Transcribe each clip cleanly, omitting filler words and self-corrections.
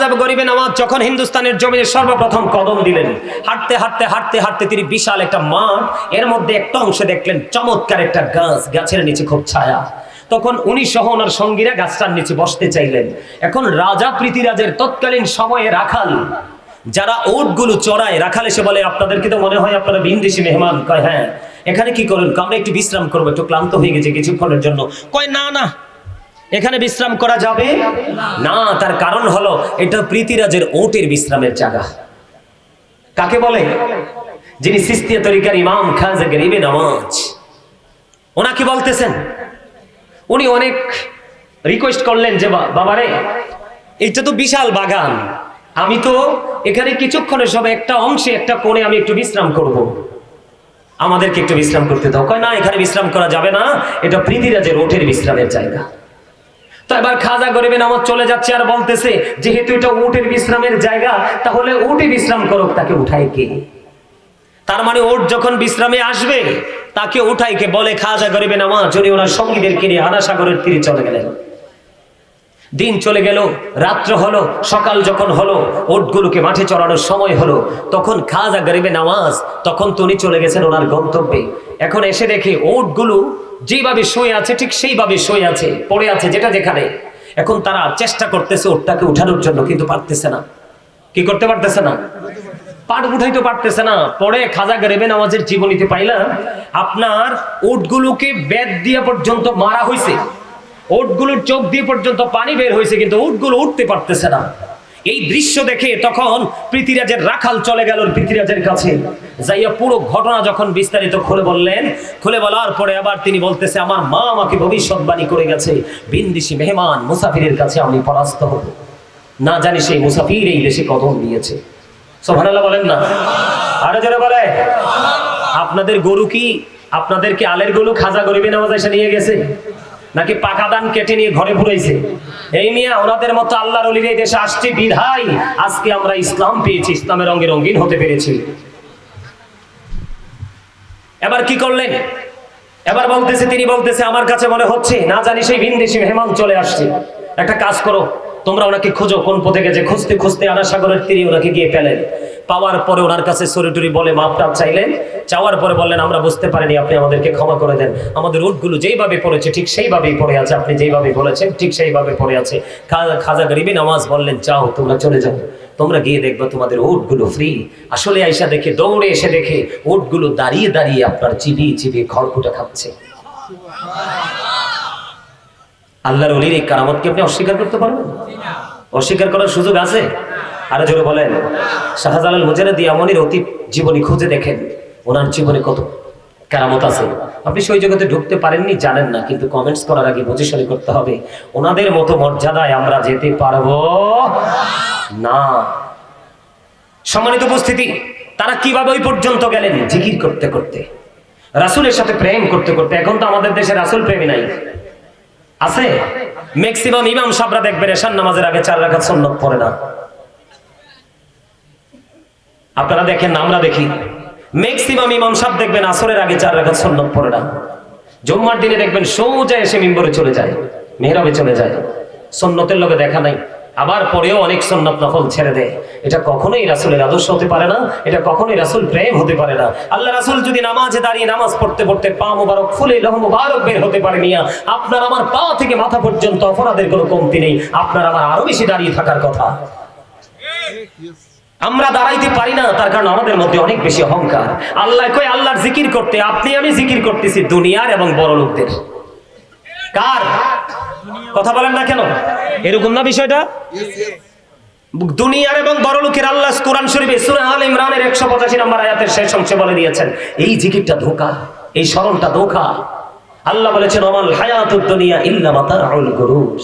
খাজা গরিবে নওয়াজ যখন হিন্দুস্তানের জমিনে সর্বপ্রথম কদম দিলেন, হাঁটতে হাঁটতে হাঁটতে হাঁটতে তিনি বিশাল একটা মাঠ, এর মধ্যে একটা অংশে দেখলেন চমৎকার একটা গাছ, গাছের নিচে খুব ছায়া। তখন উনি সহ ওনার সঙ্গীরা গাছটার নিচে বসতে চাইলেন। এখন রাজা পৃথিরাজের তৎকালীন সময়ে রাখাল যারা উটগুলো চড়ায়, রাখাল এসে বলে, আপনাদেরকে তো মনে হয় আপনারা ভিনদেশী মেহমান। কয় হ্যাঁ। এখানে কি করেন? আমরা একটু বিশ্রাম করবো, একটু ক্লান্ত হয়ে গেছে কিছুক্ষণের জন্য। কয় না না, এখানে বিশ্রাম করা যাবে না। তার কারণ হলো এটা পৃথিরাজের ওটের বিশ্রামের জায়গা। কাকে বলে? যিনি সিস্তিয়া তরিকার ইমাম খাজা গরিবে নওয়াজ, ওনাকে বলতেছেন। উনি অনেক রিকোয়েস্ট করলেন যে বাবারে, এটা তো বিশাল বাগান, আমি তো এখানে কিছুক্ষণের সময় একটা অংশে একটা কোণে আমি একটু বিশ্রাম করব, আমাদেরকে একটু বিশ্রাম করতে দাও। কয় না, এখানে বিশ্রাম করা যাবে না, এটা পৃথিরাজের ওটের বিশ্রামের জায়গা। তো এবার খাজা গরিবে নওয়াজ চলে যাচ্ছে আর বলতেছে, যেহেতু এটা উটের বিশ্রামের জায়গা, তাহলে উটে বিশ্রাম করুক, তাকে উঠায় কে? তার মানে উট যখন বিশ্রামে আসবে তাকে উঠাই কে? বলে খাজা গরিবে নওয়াজ। উনি ওনার সঙ্গীদেরকে নিয়ে আনা সাগরের তীরে চলে গেলেন। দিন চলে গেল, রাত্র হলো, সকাল যখন হলো, উটগুলোকে মাঠে চড়ানোর সময় হলো, তখন খাজা গরিবে নওয়াজ তখন তিনি চলে গেছেন ওনার গন্তব্যে। এখন এসে দেখে উটগুলো যেভাবে শুয়ে আছে ঠিক সেইভাবে শুয়ে আছে, পড়ে আছে যেটা যেখানে। এখন তারা চেষ্টা করতেছে উটটাকে উঠানোর জন্য, কিন্তু পারতেছে না। কি করতে পারতেছে না? পাট উঠাইতে পারতেছে না। পরে খাজা গরিবে নওয়াজের জীবনীতে পাইলাম, আপনার উটগুলোকে বেত দিয়ে পর্যন্ত মারা হয়েছে, উটগুলোর চোখ দিয়ে পর্যন্ত পানি বের হয়েছে, কিন্তু উটগুলো উঠতে পারতেছে না। এই দৃশ্য দেখে তখন পৃথিরাজের রাখাল চলে গেল পৃথিরাজের কাছে, যাইয়া পুরো ঘটনা যখন বিস্তারিত খুলে বললেন, খুলে বলার পরে আবার তিনি বলতেছে, আমার মা আমাকে ভবিষ্যৎবাণী করে গেছে, ভিনদেশী মেহমান মুসাফিরের কাছে আমি পরাস্ত হব। না জানি সেই মুসাফির এই দেশে কদম দিয়েছে। সুবহানাল্লাহ বলেন না? আরো জোরে বলে। আপনাদের গরু কি, আপনাদেরকে আলের গরু খাজা গরিবে নওয়াজ এসে নিয়ে গেছে, নাকি পাকা ধান কেটে নিয়ে ঘরে পুরাইছে? এই মিয়া, ওনাদের মতো আল্লাহর ওলির এই দেশে আসছে বিধায় আজকে আমরা ইসলাম পেয়েছি, ইসলামের রঙে রঙিন হতে পেরেছি। এবার কি করলেন? এবার বলতেছে, তিনি বলতেছে, আমার কাছে মনে হচ্ছে না জানি সেই ভিনদেশী মেহমান চলে আসছে। একটা কাজ করো, তোমরা ওনাকে খোঁজো, কোন পথে গেছে। খুঁজতে খুঁজতে আনা সাগরের তীরে ওনাকে গিয়ে পেলেন। পাওয়ার পরে ওনার কাছে সরিটরি বলে মাপটা চাইলেন। চাওয়ার পরে বললেন, আমরা বুঝতে পারিনি, আপনি আমাদেরকে ক্ষমা করে দেন। আমাদের উটগুলো যেইভাবে পড়েছে ঠিক সেইভাবেই পড়ে আছে, আপনি যেইভাবে বলেছেন ঠিক সেইভাবে পড়ে আছে। খাজা গরিবে নওয়াজ বললেন, যাও তোমরা চলে যাও, তোমরা গিয়ে দেখবে তোমাদের উটগুলো ফ্রি। আসলে আইসা দেখে, দৌড়ে এসে দেখে উটগুলো দাঁড়িয়ে দাঁড়িয়ে আপনার চিবিয়ে চিবিয়ে খড়কুটা খাচ্ছে। আল্লাহর ওলির এই কারামতকে আপনি অস্বীকার করতে পারবেন? অস্বীকার করার সুযোগ আছে? আরো জোরে বলেন। শাহজালাল মুজাহিদি আমনির অতীত জীবনী খুঁজে দেখেন, ওনার জীবনে কত কারামত আছে। আপনি সেই জগতে ঢুকতে পারেননি, জানেন না, কিন্তু কমেন্টস করার আগে বুঝে শুনে করতে হবে। ওনাদের মতো মর্যাদায় আমরা যেতে পারবো না। সম্মানিত উপস্থিতি, তারা কিভাবে ওই পর্যন্ত গেলেন? জিকির করতে করতে, রাসূলের সাথে প্রেম করতে করতে। এখন তো আমাদের দেশে রাসূল প্রেমী নাই, আছে? ম্যাক্সিমাম ইমাম সাহেবরা দেখবেন এশার নামাজের আগে 4 রাকাত সুন্নাত পড়ে না। আপনারা দেখেন, আমরা দেখি, ম্যাক্সিমাম ইমাম সাহেব দেখবেন আসরের আগে 4 রাকাত সুন্নাত পড়ে না। জুম্মার দিনে দেখবেন সোজা এসে মিম্বরে চলে যায়, মেহরাবে চলে যায়, সুন্নতের লগে দেখা নাই। আবার পরেও অনেক সুন্নাত নফল ছেড়ে দেয়। এটা কখনোই রাসূলের আদর্শ হতে পারে না, এটা কখনোই রাসূল প্রেম হতে পারে না। আল্লাহ রাসূল যদি নামাজে দাঁড়িয়ে নামাজ পড়তে পড়তে পা মুবারক ফুলে লহ মুবারক বের হতে পারে, মিয়া আপনার আমার পা থেকে মাথা পর্যন্ত অপরাধের কোনো কমতি নেই। আপনার আমার আরো বেশি দাঁড়িয়ে থাকার কথা। আমরা দাঁড়াইতে পারি না, তার কারণ আমাদের মধ্যে অনেক বেশি অহংকার। আল্লাহ কই আল্লাহর জিকির করতে, আপনি আমি জিকির করতেছি দুনিয়ার এবং বড় লোকদের। কার কথা বলেন না কেন? এরকম না বিষয়টা? দুনিয়ার এবং বড় লোকের। আল্লাহ কোরআন শরীফে সূরা আলে ইমরানের 185 নম্বর আয়াতের শেষ অংশে বলে দিয়েছেন, এই জিকিরটা ধোঁকা, এই স্মরণটা ধোঁকা। আল্লাহ বলেছেন, ওয়াল হায়াতুদ দুনিয়া ইল্লা মাতাউল গুরুর।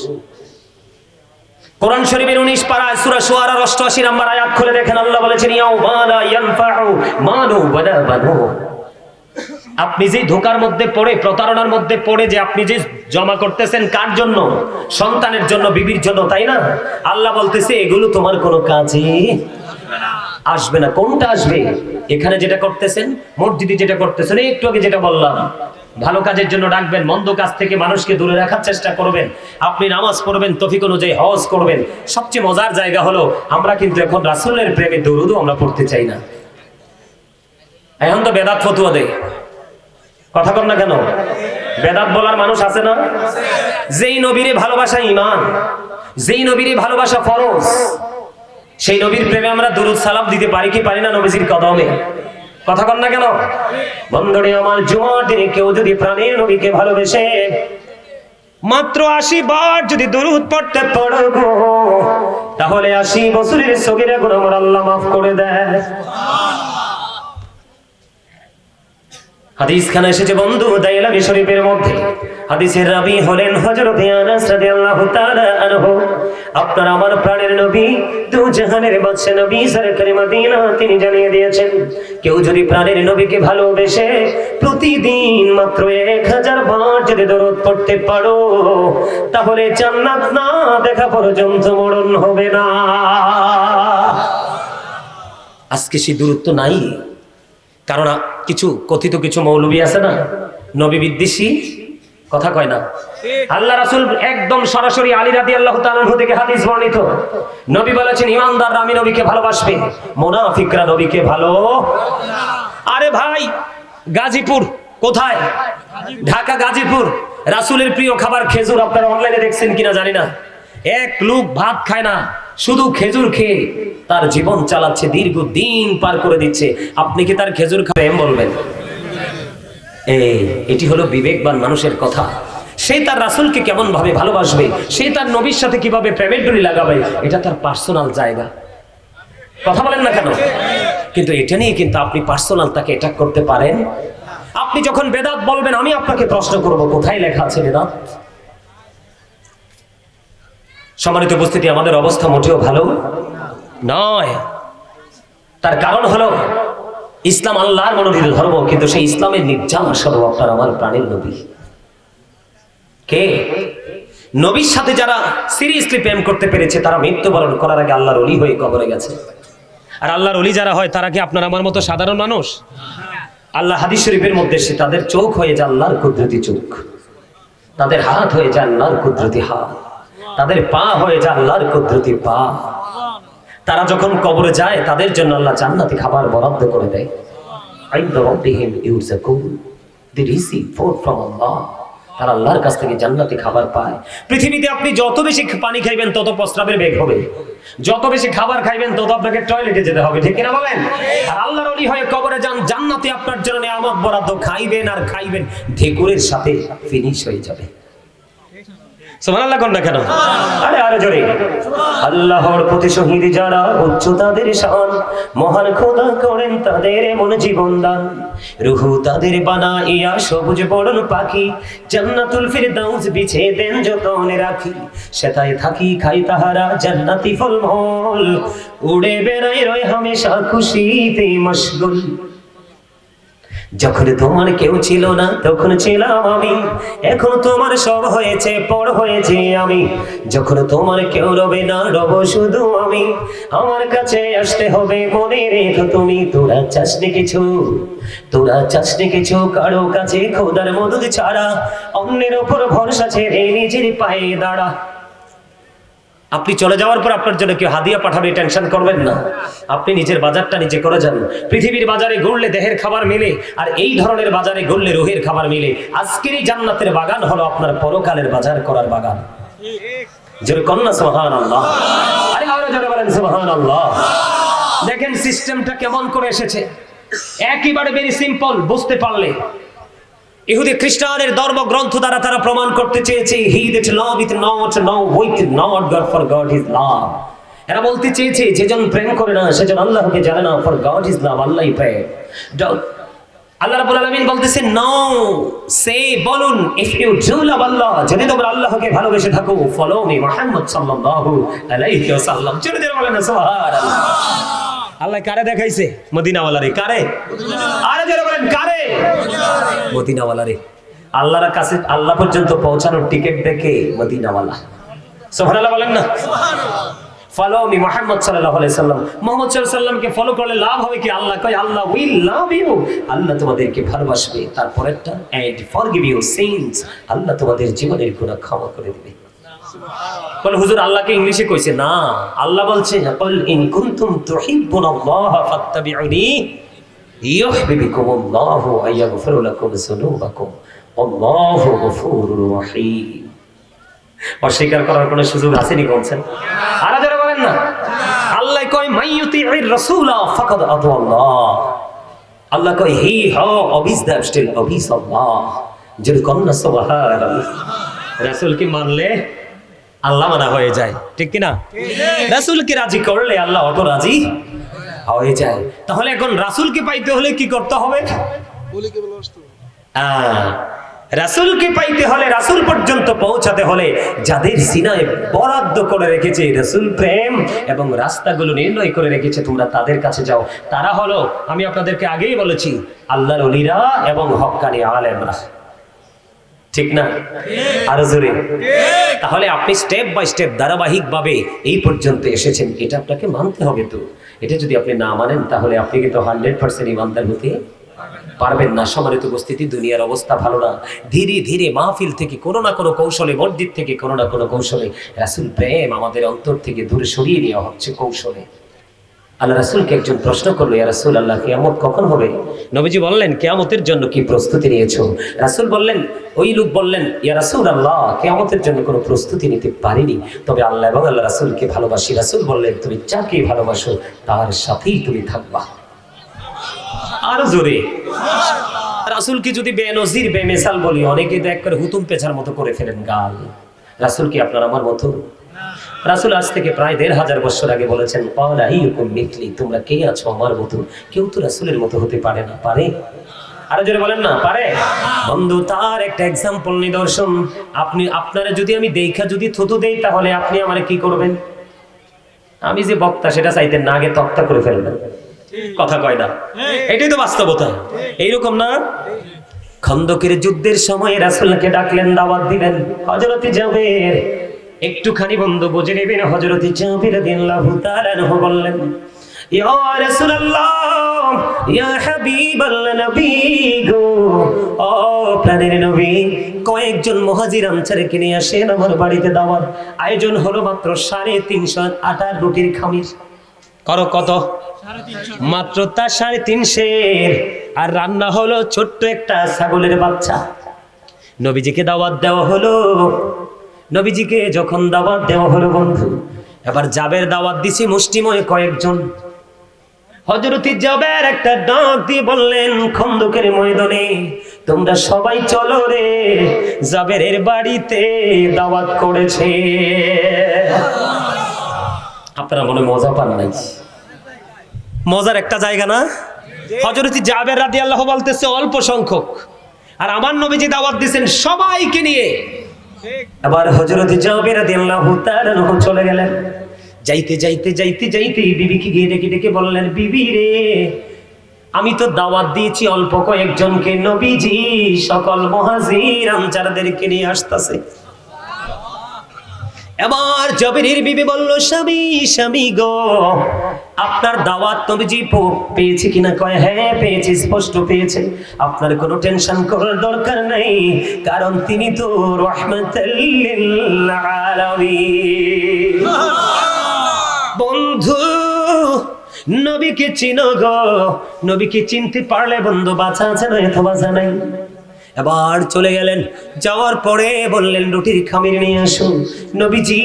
কোরআন শরীফের 19 পারায় সূরা শুআরার 88 নম্বর আয়াত খুলে দেখেন, আল্লাহ বলেছেন, ইয়াউমা লা ইয়ানফাউ মালু ওয়ালা বানুন। আপনি যে ধোঁকার মধ্যে পড়ে, প্রতারণার মধ্যে পড়ে যে আপনি যে জমা করতেছেন, কার জন্য? সন্তানের জন্য, বিবির জন্য, তাই না? আল্লাহ বলতেছে, এগুলো তোমার কোনো কাজে আসবে না। কোনটা আসবে? এখানে যেটা করতেছেন, মসজিদে যেটা করতেছেন, একটু আগে যেটা বললাম, ভালো কাজের জন্য ডাকবেন, মন্দ কাজ থেকে মানুষকে দূরে রাখার চেষ্টা করবেন। আপনি নামাজ পড়বেন, তৌফিক অনুযায়ী হজ করবেন। সবচেয়ে মজার জায়গা হলো আমরা কিন্তু এখন রাসূলের প্রেমে দরুদও আমরা পড়তে চাই না। এখন তো বেদাত ফতোয়া দেয়, কথা কর না কেন? বেদাত বলার মানুষ আছে না? যেই নবীরে ভালোবাসা ঈমান, যেই নবীরে ভালোবাসা ফরজ, সেই নবীর প্রেমে আমরা দুরূদ সালাম দিতে পারি কি পারি না নবীজির কদমে? কথা কর না কেন? বন্ধুরে আমার, জুমার দিনে কেউ যদি প্রাণের নবীকে ভালোবেসে মাত্র 80 বার যদি দুরূদ পড়তে পারো গো, তাহলে 80 বছরের সগীরা গুনাহ আমার আল্লাহ মাফ করে দেয়। হাদিস খানে এসেছে বন্ধু দাইলামি শরীফের মধ্যে, হাদিসের রাবী হলেন হযরত আনাস রাদিয়াল্লাহু তাআলা আনহু। আপনার আমার প্রাণের নবী, দু জাহানের বাদশা নবী সরকারে মদিনা, তিনি জানিয়ে দিয়েছেন কেউ যদি প্রাণের নবীকে ভালোবেসে প্রতিদিন মাত্র 1000 বার যদি দরুদ পড়তে পারো, তাহলে জান্নাত না দেখা পর্যন্ত মরণ হবে না। আজকে সেই দূরত্ব নাই, কারণ কিছু কথিত কিছু মৌলবী আছে না, নবী বিদ্বেষী, কথা কয় না। আল্লাহ রাসূল একদম সরাসরি আলী রাদিয়াল্লাহু তাআলা আনহু থেকে হাদিস বর্ণিত, নবী বলেছেন ঈমানদাররা আমি নবীকে ভালোবাসবে, মুনাফিকরা নবীকে ভালো। আরে ভাই, গাজীপুর কোথায়? ঢাকা গাজীপুর। রাসূলের প্রিয় খাবার খেজুর, আপনারা অনলাইনে দেখছেন কিনা জানি না। এক লোক ভাত খায় না, শুধু খেজুর খেয়ে তার জীবন চালাচ্ছে, দীর্ঘদিন পার করে দিচ্ছে। আপনি কি তার খেজুর খাবেন বলবেন? এটি হলো বিবেকবান মানুষের কথা। সে তার রাসূলকে কেমন ভাবে ভালোবাসবে, সে তার নবীর সাথে কিভাবে প্রেমের ডুরি লাগাবে, এটা তার পার্সোনাল জায়গা। কথা বলেন না কেন? কিন্তু এটা নিয়ে কিন্তু আপনি পার্সোনাল তাকে অ্যাটাক করতে পারেন। আপনি যখন বেদাত বলবেন, আমি আপনাকে প্রশ্ন করব কোথায় লেখা আছে বেদাত? সম্মানিত উপস্থিতি, আমাদের অবস্থা মোটেও ভালো নয়। তার কারণ হলো ইসলাম আল্লাহর মনোনীত ধর্ম, কিন্তু সেই ইসলামের নির্যাস হলো আপনার আমার প্রাণের নবী। কে? নবীর সাথে যারা সিরিয়াসলি প্রেম করতে পেরেছে, তারা মৃত্যুবরণ করার আগে আল্লাহর ওলি হয়ে কবরে গেছে। আর আল্লাহর ওলি যারা হয়, তারা কি আপনার আমার মতো সাধারণ মানুষ? আল্লাহ হাদিস শরীফের মধ্যে এসে তাদের চোখ হয়ে যায় আল্লাহর কুদরতি চোখ, তাদের হাত হয়ে যায় আল্লাহর কুদরতি হাত, তাদের পা হয়ে যায় আল্লাহর কুদরতি পা। তারা যখন কবরে যায়, তাদের জন্য আল্লাহ জান্নাতি খাবার বরাদ্দ করে দেয়। তারা আল্লাহর কাছ থেকে জান্নাতি খাবার পায়। পৃথিবীতে আপনি যত বেশি পানি খাইবেন তত প্রস্রাবের বেগ হবে, যত বেশি খাবার খাইবেন তত আপনাকে টয়লেটে যেতে হবে, ঠিক কিনা বলেন? আর আল্লাহর ওলি হয়ে কবরে যান, জান্নাতে আপনার জন্য নিয়ামত বরাদ্দ, খাইবেন আর খাইবেন, ঢেকুরের সাথে ফিনিশ হয়ে যাবে। সুবহানাল্লাহ কোন না কেন? আরে আরে জোরে। আল্লাহর প্রতি শহীদ যারা, উচ্চ তাদের শান, মহান খোদা করেন তাদের এমন জীবন দান। রুহু তাদের বানাইয়া সবুজ বরণ পাখি, জান্নাতুল ফিরদাউস বিছে দেন যতনে রাখি। সেথায় থাকি খাই তাহারা জান্নাতি ফলমূল, উড়ে বেড়াই রয় হামেশা খুশিতে মশগুল। যখন তোমার কেউ ছিল না তখন ছিলাম আমি, এখন তোমার সব হয়েছে পর হয়েছে আমি। যখন তোমার কেউ রবে না রব শুধু আমি, আমার কাছে আসতে হবে মনে রেখো তুমি। তোরা চাসনি কিছু, তোরা চাসনি কিছু কারো কাছে খোদার মদদ ছাড়া, অন্যের ওপর ভরসা ছেড়ে নিজের পায়ে দাঁড়া। আপনি চলে যাওয়ার পর আপনার জন্য কেউ হাদিয়া পাঠাবে, টেনশন করবেন না। আপনি নিজের বাজারটা নিজে করে যান। পৃথিবীর বাজারে ঘুরলে দেহের খাবার মেলে, আর এই ধরনের বাজারে ঘুরলে রুহের খাবার মেলে। আজকের এই জান্নাতের বাগান হলো আপনার পরকালের বাজার করার বাগান। জোরে কন্যা সুবহানাল্লাহ। আরে আরো জোরে বলেন সুবহানাল্লাহ। দেখেন সিস্টেমটা কেমন করে এসেছে, একেবারে ভেরি সিম্পল, বুঝতে পারলে। ইহুদি খ্রিস্টানের ধর্মগ্রন্থ দ্বারা তারা প্রমাণ করতে চেয়েছে, he that loveth not knoweth not God, for God is love। এরা বলতে চেয়েছে যেজন প্রেম করে না সেজন আল্লাহকে জানে না, for God is love, আল্লাহই প্রেম। আল্লাহ রাব্বুল আলামিন বলতেছেন, নো সে বলুন, ইফ ইউ ডু লাভ আল্লাহ, যদি তোমরা আল্লাহকে ভালোবেসে থাকো, ফলো মি মুহাম্মদ সাল্লাল্লাহু আলাইহি ওয়াসাল্লাম। জোরে জোরে বলেন সুবহানাল্লাহ। আল্লাহ কারে দেখাইছে? মদিনাওয়ালারে। কারে? আরে জোরে বলেন কারে? মদিনাওয়ালারে। আল্লাহর কাছে, আল্লাহ পর্যন্ত পৌঁছানোর টিকিট দেখে মদিনাওয়ালা। সুবহানাল্লাহ বলেন না? ফলো মি মুহাম্মদ সাল্লাল্লাহু আলাইহি সাল্লাম। মুহাম্মদ সাল্লাল্লাহু আলাইহি সাল্লামকে ফলো করলে লাভ হবে কি? আল্লাহ কয় আল্লাহ উইল লাভ ইউ, আল্লাহ তোমাদেরকে ভালোবাসবে। তারপরেরটা এন্ড ফরগিভ ইউ সিনস, আল্লাহ তোমাদের জীবনের গুনাহ ক্ষমা করে দিবে। বলে হুজুর আল্লাহকে ইংলিশে কইছে না, আল্লাহ বলছে কুল ইন কুনতুম তুহিব্বুনাল্লাহ ফাত্তাবিউনি ইউহিব্বুকুমুল্লাহু ওয়া ইয়াগফিরু লাকুম যুনুবাকুম আল্লাহু গফুরুর রহিম। অস্বীকার করার কোনো সুযোগ আছে নি বলছেন? আর যারা বলেন না, আল্লাহ কয় মাইয়ুতির রাসূলা ফাকাদ আতাল্লাহ, আল্লাহ কয় হি হো অবিস দ্যাট স্টিল অবিস আল্লাহ। যদি কন্না সুবহানাল্লাহ, রাসূলকে মানলে আল্লাহ মানা হয়ে যায়, ঠিক কি না? রাসূলকে রাজি করলে আল্লাহ অটো রাজি হয়ে যায়। তাহলে এখন রাসূলকে পাইতে হলে কি করতে হবে? রাসূলকে পাইতে হলে, রাসূল পর্যন্ত পৌঁছাতে হলে যাদের সিনায় বরাদ্দ করে রেখেছে রাসূল প্রেম এবং রাস্তাগুলো নির্ণয় করে রেখেছে, তোমরা তাদের কাছে যাও। তারা হলো, আমি আপনাদেরকে আগেই বলেছি, আল্লাহর ওলিরা এবং হক্কানি আলেমরা, ঠিক না? আরো জোরে। তাহলে আপনি স্টেপ বাই স্টেপ ধারাবাহিকভাবে এই পর্যন্ত এসেছেন, এটা আপনাকে মানতে হবে। তো এটা যদি আপনি না মানেন তাহলে আপনি কিন্তু 100% ইমানদার হতে পারবেন না। সম্মানিত উপস্থিতি, দুনিয়ার অবস্থা ভালো না। ধীরে ধীরে মাহফিল থেকে কোনো না কোনো কৌশলে, মসজিদ থেকে কোনো না কোনো কৌশলে রাসূল প্রেম আমাদের অন্তর থেকে দূরে সরিয়ে নেওয়া হচ্ছে কৌশলে। আল্লাহ রাসূলকে একজন প্রশ্ন করলো, ইয়া রাসূলুল্লাহ কিয়ামত কখন হবে? নবীজি বললেন কিয়ামতের জন্য কি প্রস্তুতি নিয়েছো? রাসূল বললেন, ওই লোক বললেন, ইয়া রাসূলুল্লাহ কিয়ামতের জন্য কোনো প্রস্তুতি নিতে পারিনি, তবে আল্লাহ এবং আল্লাহ রাসূলকে ভালোবাসি। রাসূল বললেন, তুমি যাকে ভালোবাসো তার সাথেই তুমি থাকবা। আর জোরে। রাসূলকে যদি বেনজির বেমিসাল বলি, অনেকে দেখ করে হুতুম পেছার মতো করে ফেলেন গাল। রাসূল কি আপনার আমার মতো? রাসূল আজ থেকে প্রায় ১৫০০ বছর আগে বলেছেন, ক্বালা আইয়ুকুম মিথলি, তোমরা কে আছো আমার মতো? কেউ তো রাসূলের মতো হতে পারে না। পারে? আরো জোরে বলেন না, পারে? বন্ধু, তার একটা এক্সাম্পল, নিদর্শন। আপনারা যদি আমি দেখা যদি থুতু দেই, তাহলে আপনি আমারে কি করবেন? আমি যে বক্তা সেটা চাইতেন না, আগে তক্তা করে ফেলবেন। কথা কয় না? এটাই তো বাস্তবতা। এইরকম না? খন্দকের যুদ্ধের সময় রাসূলকে ডাকলেন, দাওয়াত দিলেন। হযরত জাবের একটুখানি বন্ধু বুঝে নেবেন, হযরত জাবের রাদিয়াল্লাহু তাআলা আনহু বললেন, ইয়া রাসূলুল্লাহ, ইয়া হাবিবাল্লাহ, নবী গো, ও প্রাণের নবী, কয়েকজন মুহাজির আনসারকে নিয়ে আসেন আমার বাড়িতে দাওয়াত। আয়োজন হলো মাত্র 350 আটার রুটির খামির। করো কত? মাত্র তা 350, আর রান্না হলো ছোট্ট একটা ছাগলের বাচ্চা। নবীজিকে দাওয়াত দেওয়া হলো। নবীজিকে যখন দাওয়াত দেওয়া হলো বন্ধু, এবার জাবের দাওয়াত দিছি মুষ্টিময় কয়েকজন। হযরত জাবের একটা ডাক দিয়ে বললেন, খন্দকের ময়দানে তোমরা সবাই চলো রে, জাবেরের বাড়িতে দাওয়াত করেছে। আপনারা মনে মজা পান নাই? মজার একটা জায়গা না? হযরত জাবের রাদিয়াল্লাহু বলতেছে অল্প সংখ্যক, আর আমার নবীজি দাওয়াত দিবেন সবাইকে নিয়ে। আবার হযরত জাবের রাদিয়াল্লাহু তাআলা চলে গেলেন। যাইতে যাইতে যাইতে যাইতে বিবিকে গিয়ে ডেকে ডেকে বললেন, বিবি রে, আমি তো দাওয়াত দিয়েছি অল্প কয়েকজনকে, নবীজি সকল মুহাজির আনসারদেরকে নিয়ে আসতেছে। এবার জাবেরের বিবি বলল, স্বামী স্বামী গো, আপনার দাওয়াত নবীজি পেয়েছে কিনা? কয় হ্যাঁ পেয়েছি, স্পষ্ট পেয়েছে। আপনার কোনো টেনশন করার দরকার নাই, কারণ তিনি তো রাহমাতাল লিল আলামিন। বন্ধু, নবীকে চিনো গো, নবীকে চিনতে পারলে বন্ধু বাঁচা আছে না, এত বাঁচা নাই। এবার চলে গেলেন। যাওয়ার পরে বললেন, রুটির খামির নিয়ে আসুন। নবীজি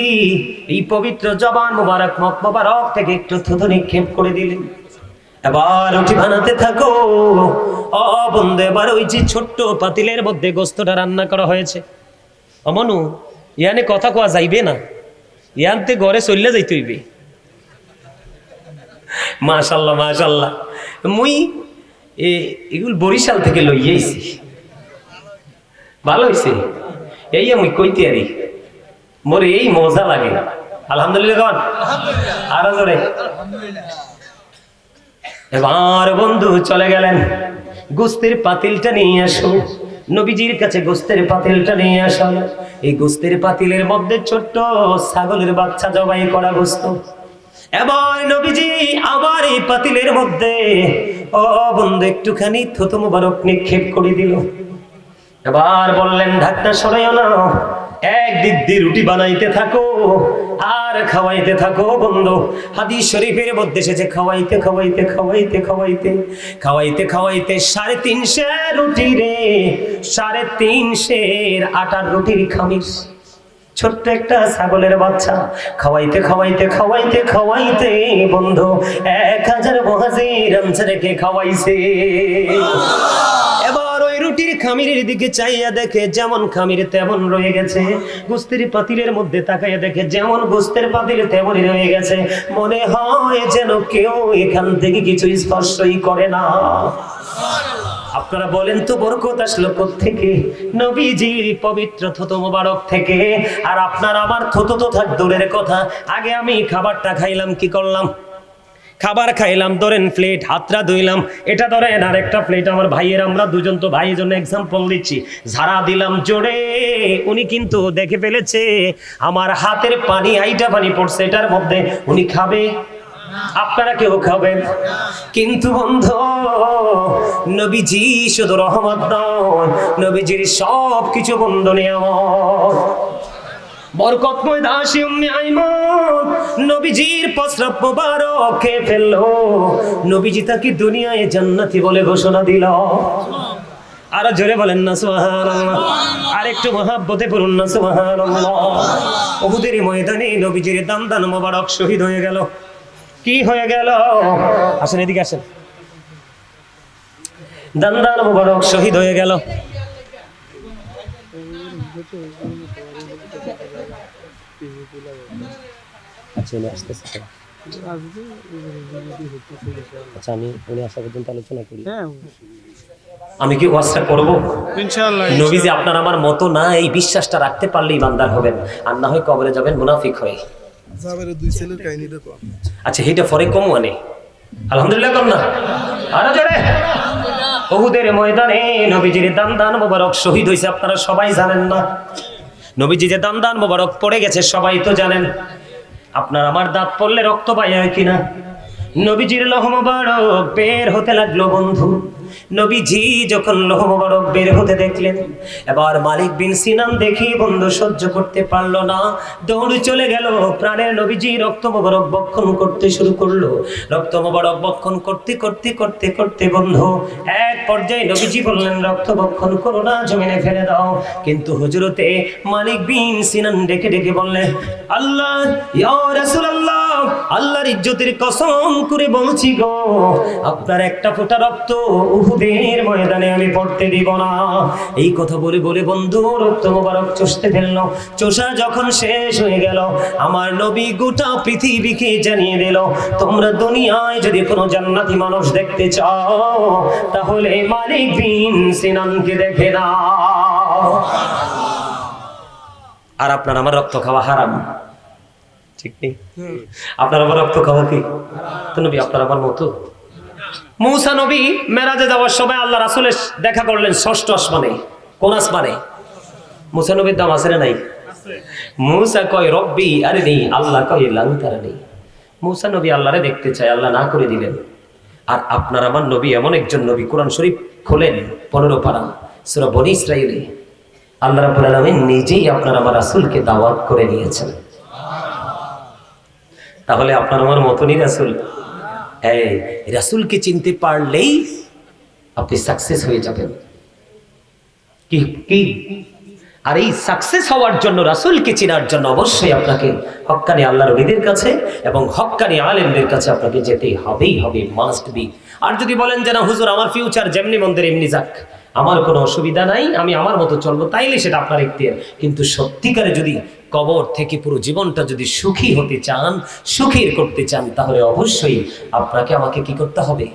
এই পবিত্র জবান মোবারক মুখ মোবারক থেকে একটু থুতু নিক্ষেপ করে দিলেন। এবার রুটি বানাতে থাকো। ও বন্ধু, এবার ওই যে ছোট্ট পাতিলের মধ্যে গোস্তটা রান্না করা হয়েছে। অমনু, ইয়ানে কথা কোয়া যাইবে না, ইয়ানতে ঘরে চললে যাইতে হইবে। মাশাআল্লাহ মাশাআল্লাহ, মুই এগুলো বরিশাল থেকে লইয়াইছি, ভালো হয়েছে। এই আমি কইতে আরি, মোর এই মজা লাগে। আলহামদুলিল্লাহ, আরো জোরে। এবার বন্ধু চলে গেলেন, গোস্তের পাতিলটা নিয়ে আসো। নবীজির কাছে গোস্তের পাতিলটা নিয়ে আসো। এই গোস্তের পাতিলের মধ্যে ছোট্ট ছাগলের বাচ্চা জবাই করা গোস্ত। এবার নবীজি আবার এই পাতিলের মধ্যে ও বন্ধু একটুখানি থুতু মুবারক নিক্ষেপ করে দিল। এবার বললেন ঢাকনা সরাইও না, একদিক দিয়ে রুটি বানাইতে থাকো আর খাওয়াইতে থাকো। বন্ধু হাদিস শরীফের মধ্যে এসেছে খাওয়াইতে খাওয়াইতে খাওয়াইতে খাওয়াইতে খাওয়াইতে খাওয়াইতে 350 রুটি রে, 350 আটার রুটির খামিস, ছোট্ট একটা ছাগলের বাচ্চা খাওয়াইতে খাওয়াইতে খাওয়াইতে খাওয়াইতে বন্ধু 1000 মুহাজির আনসারকে খাওয়াইছে। এবার ওই রুটির খামিরের দিকে চাইয়া দেখে যেমন খামির তেমন রয়ে গেছে, গোস্তের পাতিলের মধ্যে তাকাইয়া দেখে যেমন গোস্তের পাতিল তেমনই রয়ে গেছে। মনে হয় যেন কেউ এখান থেকে কিছু স্পর্শই করে না। আপনারা বলেন তো বরকত আসলো কোত্থেকে? নবীজির পবিত্র থুতু মোবারক থেকে। আর আপনার আমার থুতু তো থাক দূরের কথা, আগে আমি খাবারটা খাইলাম, কি করলাম? খাবার খাইলাম, ধরেন প্লেট, হাতটা ধুইলাম, এটা ধরেন আর একটা প্লেট আমার ভাইয়ের, আমরা দুজন তো ভাইয়ের জন্য এক্সাম্পল দিচ্ছি, ঝাড়া দিলাম জোরে, উনি কিন্তু দেখে ফেলেছে আমার হাতের পানি, আইটা পানি পড়ছে এটার মধ্যে, উনি খাবে? আপনারা কেউ খাবেন? কিন্তু বন্ধু নবীজি শুধু রহমত নয়, নবীজির সব কিছু বন্ধ নিয়ামত। বরকতময় দাসী উম্মে আইমান নবীজির প্রস্রাব মোবারক খেয়ে ফেললো, নবীজি তাকে দুনিয়ায় জান্নাতি বলে ঘোষণা দিল। আর জোরে বলেন না সুবহানাল্লাহ, আর একটু মহাব্বতে বলুন না সুবহানাল্লাহ। উহুদের ময়দানে নবীজির দান মোবারক শহীদ হয়ে গেল। কি হয়ে গেল? আসেন এদিকে আসেন। দান মোবারক শহীদ হয়ে গেল। আচ্ছা উনি আসতেছে, আচ্ছা আমি উনি আসা পর্যন্ত আলোচনা করি। আমি কি ওয়াজটা করব? ইনশাআল্লাহ। নবীজি আপনার আমার মতো না, এই বিশ্বাসটা রাখতে পারলেই ইমানদার হবেন, আর না হয় কবরে যাবেন মুনাফিক হয়ে। জাবেরের দুই ছেলের কাহিনীটা তো আচ্ছা এইটা পরে কম আনে, আলহামদুলিল্লাহ কম না আর জোরে। উহুদের ময়দানে নবীজির দান মোবারক শহীদ হয়েছে, আপনারা সবাই জানেন না? নবীজি যে দান মোবারক পড়ে গেছে সবাই তো জানেন। আপনার আমার দাঁত পড়লে রক্ত বাইরে হয় কিনা? নবীজির লোহ মোবারক বের হতে লাগলো বন্ধু। নবীজি যখন লোহ মোবারক বের হতে দেখলেন, এবার মালিক বিন সিনান দেখি বন্ধু সহ্য করতে পারলো না, দৌড়ে চলে গেল। প্রাণের নবীজি রক্ত মোবারক বক্ষণ করতে শুরু করলো। রক্ত মোবারক বক্ষণ করতে করতে করতে করতে বন্ধু এক পর্যায়ে নবীজি বললেন রক্ত বক্ষণ করো না, জমিনে ফেলে দাও। কিন্তু হুজুরতে মালিক বিন সিনান ডেকে ডেকে বললেন, আল্লাহ ইয়া রাসূলুল্লাহ, আল্লাহর ইজ্জতের কসম করে বলছি গো, আপনার একটা ফোঁটা রক্ত উহুদের ময়দানে আমি পড়তে দিব না। এই কথা বলে বলে বন্ধু রক্ত মোবারক চষতে ফেলল। চষা যখন শেষ হয়ে গেল, আমার নবী গোটা পৃথিবীকে জানিয়ে দিল, তোমরা দুনিয়ায় যদি কোনো জান্নাতি মানুষ দেখতে চাও তাহলে মালিক বিন সিনানকে দেখে নাও। আর আপনার আমার রক্ত খাওয়া হারাম, ঠিক নেই? আপনার আমার রক্ত খাওয়া কি? তো নবী আপনার আমার মতো। মূসা নবী মেরাজে যাওয়ার সময় আল্লাহ রাসূলের দেখা করলেন 6ষ্ঠ আসমানে। কোন আসমানে? মূসা নবীর দাম আছে না নাই? মূসা কয় রব্বি আরিনি, আল্লাহ কয় লান তারানি। মূসা নবী আল্লাহরে দেখতে চায়, আল্লাহ না করে দিলেন। আর আপনার আমার নবী এমন একজন নবী, কোরআন শরীফ খোলেন 15 পারা সূরা বনী ইসরাঈলে, আল্লাহ রাব্বুল আলামিন নিজেই আপনার আমার রাসূলকে দাওয়াত করে নিয়েছেন। তাহলে আপনার আমার মতনই রাসূল। এই রাসূলকে চিনতে পারলেই আপনি সাকসেস হয়ে যাবেন। কি কি? আর এই সাকসেস হওয়ার জন্য, রাসূলকে চেনার জন্য অবশ্যই আপনাকে হক্কানি আল্লাহর ওলিদের কাছে এবং হক্কানি আলেমদের কাছে আপনাকে যেতেই হবেই হবে, মাস্ট বি। আর যদি বলেন যে না হুজুর আমার ফিউচার যেমনি মন্দির এমনি যাক, আমার কোনো অসুবিধা নাই, আমি আমার মতো চলবো, তাইলে সেটা আপনার ইখতিয়ার। কিন্তু সত্যিকারে যদি কবর থেকে পুরো জীবনটা যদি সুখী হতে চান, সুখের করতে চান, তাহলে অবশ্যই আপনাকে আমাকে কি করতে হবে?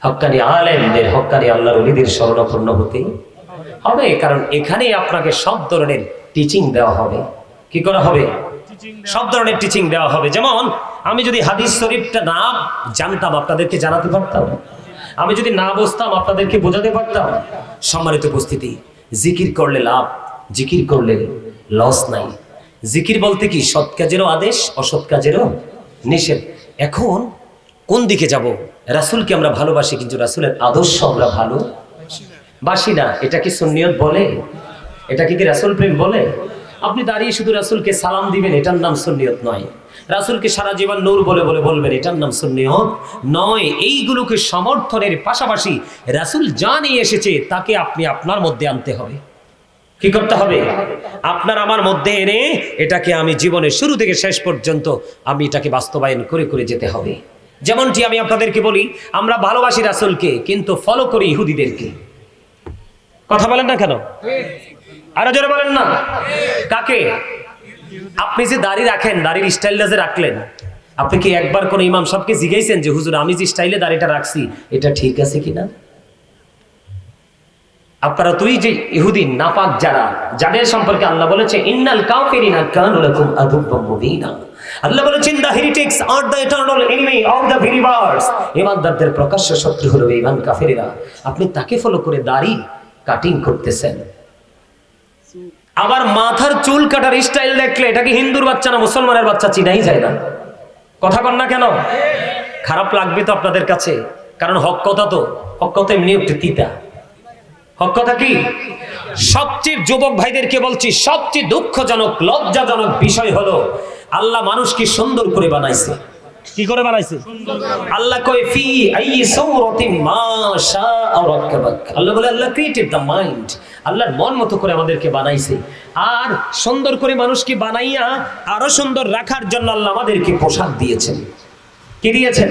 হক্কানি আলেমদের, হক্কানি আল্লাহর ওলিদের শরণাপন্ন হতে হবে। কারণ এখানেই আপনাকে সব ধরনের টিচিং দেওয়া হবে। কি করা হবে? সব ধরনের টিচিং দেওয়া হবে। যেমন আমি যদি হাদিস শরীফটা না জানতাম আপনাদেরকে জানাতে পারতাম, আমি যদি না বুঝতাম আপনাদেরকে বোঝাতে পারতাম। সম্মানিত উপস্থিতি, জিকির করলে লাভ, জিকির করলে লস নাই। জিকির বলতে কি? সৎ কাজেরও আদেশ, অসৎ কাজেরও নিষেধ। এখন কোন দিকে যাব? রাসূলকে আমরা ভালোবাসি কিন্তু রাসূলের আদর্শ আমরা ভালোবাসি না। এটা কি সুন্নিয়ত বলে? এটা কি রাসূল প্রেম বলে? আপনি দাঁড়িয়ে শুধু রাসূলকে সালাম দিবেন, এটার নাম সুন্নিয়ত নয়। রাসূলকে সারা জীবন নূর বলে বলে বলবেন, এটার নাম সুন্নিয়ত নয়। এইগুলোকে সমর্থনের পাশাপাশি রাসূল যা নিয়ে এসেছে তাকে আপনি আপনার মধ্যে আনতে হবে। কি করতে হবে? আপনার আমার মধ্যে এনে এটাকে আমি জীবনের শুরু থেকে শেষ পর্যন্ত আমি এটাকে বাস্তবায়ন করে করে যেতে হবে। যেমনটি আমি আপনাদেরকে বলি, আমরা ভালোবাসি রাসূলকে কিন্তু ফলো করি ইহুদিদেরকে। কথা বলেন না কেন? আরো জোরে বলেন না। কাকে? আপনি যে দাড়ি রাখেন, দাড়ির স্টাইলটা যে রাখলেন, আপনি কি একবার কোন ইমাম সাহেবকে জিজ্ঞাসেন যে হুজুর আমি যে স্টাইলে দাড়িটা রাখছি এটা ঠিক আছে কিনা? আপনারা তুই যে ইহুদি নাপাক যাদের সম্পর্কে আল্লাহ বলেছে ইন্নাল কাফিরিনা কানু লাকুম আদুব্বাম মুবিনা, আল্লাহ বলেছেন the heretics are the eternal enemy of the believers, ঈমানদারদের প্রকাশ্য শত্রু হলো বেঈমান কাফেররা। আপনি তাকে ফলো করে দাড়ি কাটিং করতেছেন। আবার মাথার চুল কাটার স্টাইল দেখলে এটা কি হিন্দুর বাচ্চা না মুসলমানের বাচ্চা চিনাই যায় না। কথা কন না কেন? খারাপ লাগবে তো আপনাদের কাছে, কারণ হক কথা এমনি একটু তিতা। হক কথা কি? সবচেয়ে যুবক ভাইদেরকে বলছি, সবচেয়ে দুঃখজনক লজ্জাজনক বিষয় হলো আল্লাহ মানুষকে সুন্দর করে বানাইছে। কি করে বানাইছে? আল্লাহ কয় ফি আইয়ি সূরাতিন মা শাআ রাক্কাবাক। আল্লাহ বলে আল্লাহ ক্রিয়েটেড দ্য মাইন্ড। আল্লাহর মন মতো করে আমাদেরকে বানাইছে। আর সুন্দর করে মানুষকে বানাইয়া আরো সুন্দর রাখার জন্য আল্লাহ আমাদেরকে পোশাক দিয়েছেন। কি দিয়েছেন?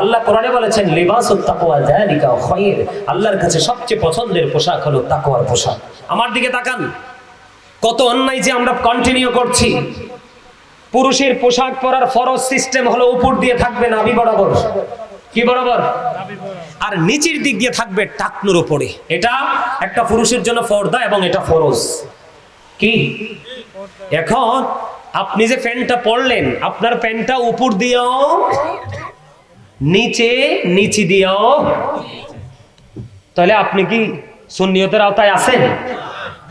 আল্লাহ কোরআনে বলেছেন লিবাসুত তাকওয়া যালিকা খায়র। আল্লাহর কাছে সবচেয়ে পছন্দের পোশাক হলো তাকওয়ার পোশাক। আমার দিকে তাকান, কত অন্যায় যে আমরা কন্টিনিউ করছি। পুরুষের পোশাক পরার ফরজ সিস্টেম হলো উপর দিয়ে থাকবে নাভি বরাবর। কি বরাবর? আর নিচের দিক দিয়ে থাকবে টাকনুর উপরে। এটা একটা পুরুষের জন্য ফরদা এবং এটা ফরজ। কি? এখন আপনি যে প্যান্টটা পরলেন, আপনার প্যান্টটা উপর দিয়েও নিচে দিয়েও, তাহলে আপনি কি সুন্নিয়তের আওতায় আছেন?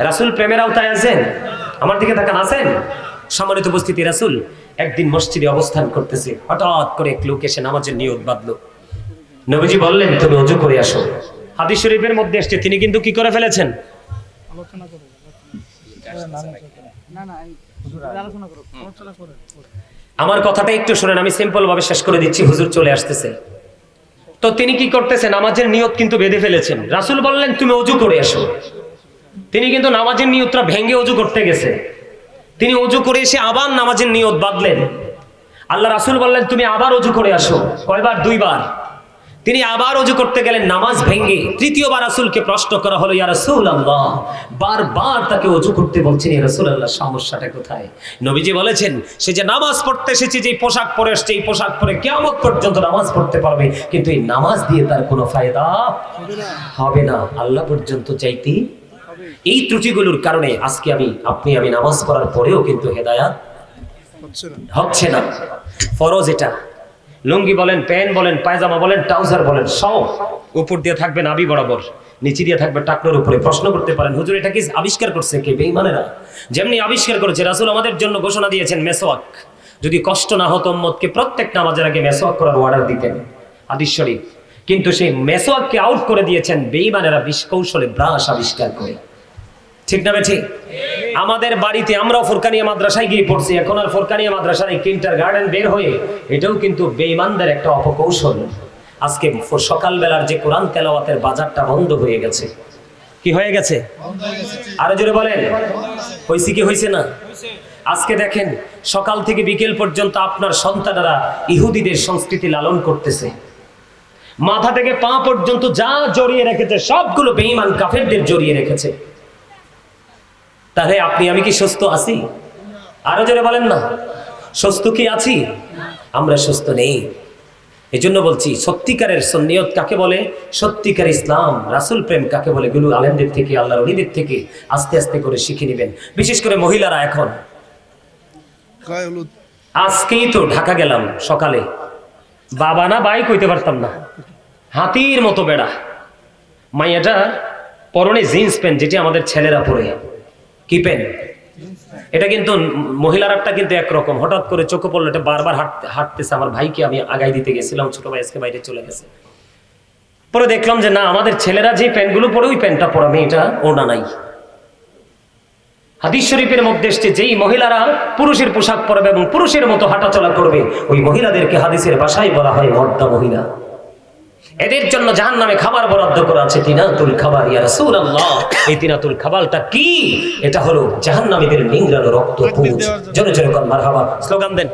রাসূল প্রেমের আওতায় আছেন? আমার দিকে তাকান, আছেন? সম্মানিত উপস্থিতি, রাসূল একদিন মসজিদে অবস্থান করতেছে, হঠাৎ করে এক লোক এসে নামাজের নিয়ত বাঁধলো। নবীজি বললেন তুমি ওযু করে আসো। হাদিস শরীফের মধ্যে এসেছে তিনি কিন্তু কি করে ফেলেছেন? আমার কথাটা একটু শুনেন, আমি সিম্পল ভাবে শেষ করে দিচ্ছি, হুজুর চলে আসতেছে। তো তিনি কি করতেছেন? নামাজের নিয়ত কিন্তু বেঁধে ফেলেছেন। রাসূল বললেন তুমি ওযু করে আসো। তিনি কিন্তু নামাজের নিয়তটা ভেঙে ওযু করতে গেছে। তিনি ওযু করে এসে আবার নামাজের নিয়ত বাঁধলেন। আল্লাহ রাসূল বললেন তুমি আবার ওযু করে আসো। কয়বার? দুইবার। তিনি আবার ওযু করতে গেলেন নামাজ ভেঙে। তৃতীয়বার রাসূলকে প্রশ্ন করা হলো ইয়া রাসূলুল্লাহ, বারবার তাকে ওযু করতে বলছেন, ইয়া রাসূলুল্লাহ সমস্যাটা কোথায়? নবীজি বলেছেন সে যে নামাজ পড়তে এসেছে, যে পোশাক পরে এসেছে, এই পোশাক পরে কিয়ামত পর্যন্ত নামাজ পড়তে পারবে, কিন্তু এই নামাজ দিয়ে তার কোনো ফায়দা হবে না, আল্লাহ পর্যন্ত চাইতে। এই ত্রুটিগুলোর কারণে আজকে আমি নামাজ পড়ার পরেও কিন্তু হেদায়েত হচ্ছে না। ফরজ এটা। লুঙ্গি বলেন, প্যান্ট বলেন, পায়জামা বলেন, ট্রাউজার বলেন, সব উপর দিয়ে থাকবে নাভি বরাবর, নিচে দিয়ে থাকবে টাকনোর উপরে। প্রশ্ন করতে পারেন হুজুর এটা কি আবিষ্কার করছে কে? বেঈমানেরা। যেমনি আবিষ্কার করেছে, রাসূল আমাদের জন্য ঘোষণা দিয়েছেন মেসওয়াক। যদি কষ্ট না হতো উম্মতকে প্রত্যেক নামাজের আগে মেসওয়াক করার অর্ডার দিতেন, হাদিস শরীফ। কিন্তু সেই মেসওয়াককে আউট করে দিয়েছেন বেঈমানেরা কৌশলে ব্রাশ আবিষ্কার করে। ঠিক না বেঠি? আমাদের বাড়িতে আমরাও ফুরকানিয়া মাদ্রাসায় গিয়ে পড়ছি, এখন আর ফুরকানিয়া মাদ্রাসার এই কিন্ডারগার্টেন বের হয়ে, এটাও কিন্তু বেঈমানদের একটা অপকৌশল। আজকে সকালবেলার যে কোরআন তেলাওয়াতের বাজারটা বন্ধ হয়ে গেছে। কি হয়ে গেছে? আরো জোরে বলেন, হইছে কি হইছে না? আজকে দেখেন সকাল থেকে বিকেল পর্যন্ত আপনার সন্তানেরা ইহুদিদের সংস্কৃতি লালন করতেছে। মাথা থেকে পা পর্যন্ত যা জড়িয়ে রেখেছে সবগুলো বেঈমান কাফেরদের জড়িয়ে রেখেছে। তাহলে আপনি আমি কি সুস্থ আছি? আরো জোরে বলেন না, সুস্থ কি আছি? আমরা সুস্থ নেই। এজন্য বলছি সত্যিকারের সুন্নিয়ত কাকে বলে, সত্যিকার ইসলাম রাসূল প্রেম কাকে বলে, গুরু আলেমদের থেকে, আল্লাহর ওলিদের থেকে আস্তে আস্তে করে শিখে নেবেন। বিশেষ করে মহিলারা। এখন আজকেই তো ঢাকা গেলাম সকালে, বাবা না ভাই কইতে পারতাম না, হাতির মতো বেড়া। মাইয়াটা পরনে জিন্স প্যান্ট, যেটি আমাদের ছেলেরা পরে। কি প্যান্ট? এটা কিন্তু মহিলারাটা কিন্তু একরকম, হঠাৎ করে চোখে পড়লো, এটা বারবার হাঁটতেছে। আমার ভাইকে আমি আগাই দিতে গেছিলাম, ছোট ভাই আজকে বাইরে চলে গেছে। পরে দেখলাম যে না, আমাদের ছেলেরা যে প্যান্টগুলো পরে ওই প্যান্টটা পরা, মেয়েটা ওড়না নাই। হাদিস শরীফের মধ্যে এসেছে যেই মহিলারা পুরুষের পোশাক পরবে এবং পুরুষের মতো হাঁটাচলা করবে, ওই মহিলাদেরকে হাদিসের ভাষায় বলা হয় মর্দা মহিলা। এদের জন্য জাহান্নামে খাবার বরাদ্দ করা আছে, তিনাতুল খাবার। ইয়া রাসূলুল্লাহ, এই তিনাতুল খাবারটা কি? এটা হলো জাহান্নামীদের নিংড়ানো রক্ত পুঁজ। জোরে জোরে কোন মারহাবা, স্লোগান দেন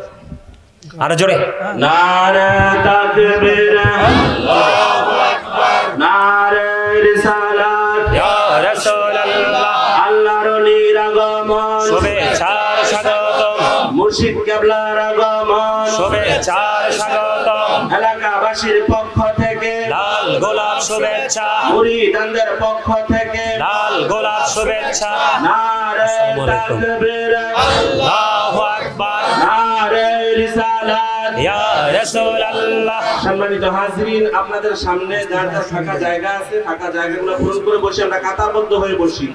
আরো জোরে। নারে তাকবীর, আল্লাহু আকবার, নারে রিসালাত, ইয়া রাসূলুল্লাহ, আল্লাহর ওলির আগমন, শুভেচ্ছার স্বাগতম, মুর্শিদ কিবলার আগমন, শুভেচ্ছার স্বাগতম, এলাকাবাসীর পক্ষ থেকে লাল গোলাপ শুভেচ্ছা, মুরিদানদের পক্ষ থেকে লাল গোলাপ শুভেচ্ছা। নারে তাকবীর, আল্লাহু আকবার, নারে রিসালাত। ইয়া রাসূলুল্লাহ। সম্মানিত হাজরিন, আপনাদের সামনে যার যার ফাঁকা জায়গা আছে, ফাঁকা জায়গাগুলো পূরণ করে বসে আমরা কাতারবদ্ধ হয়ে বসি।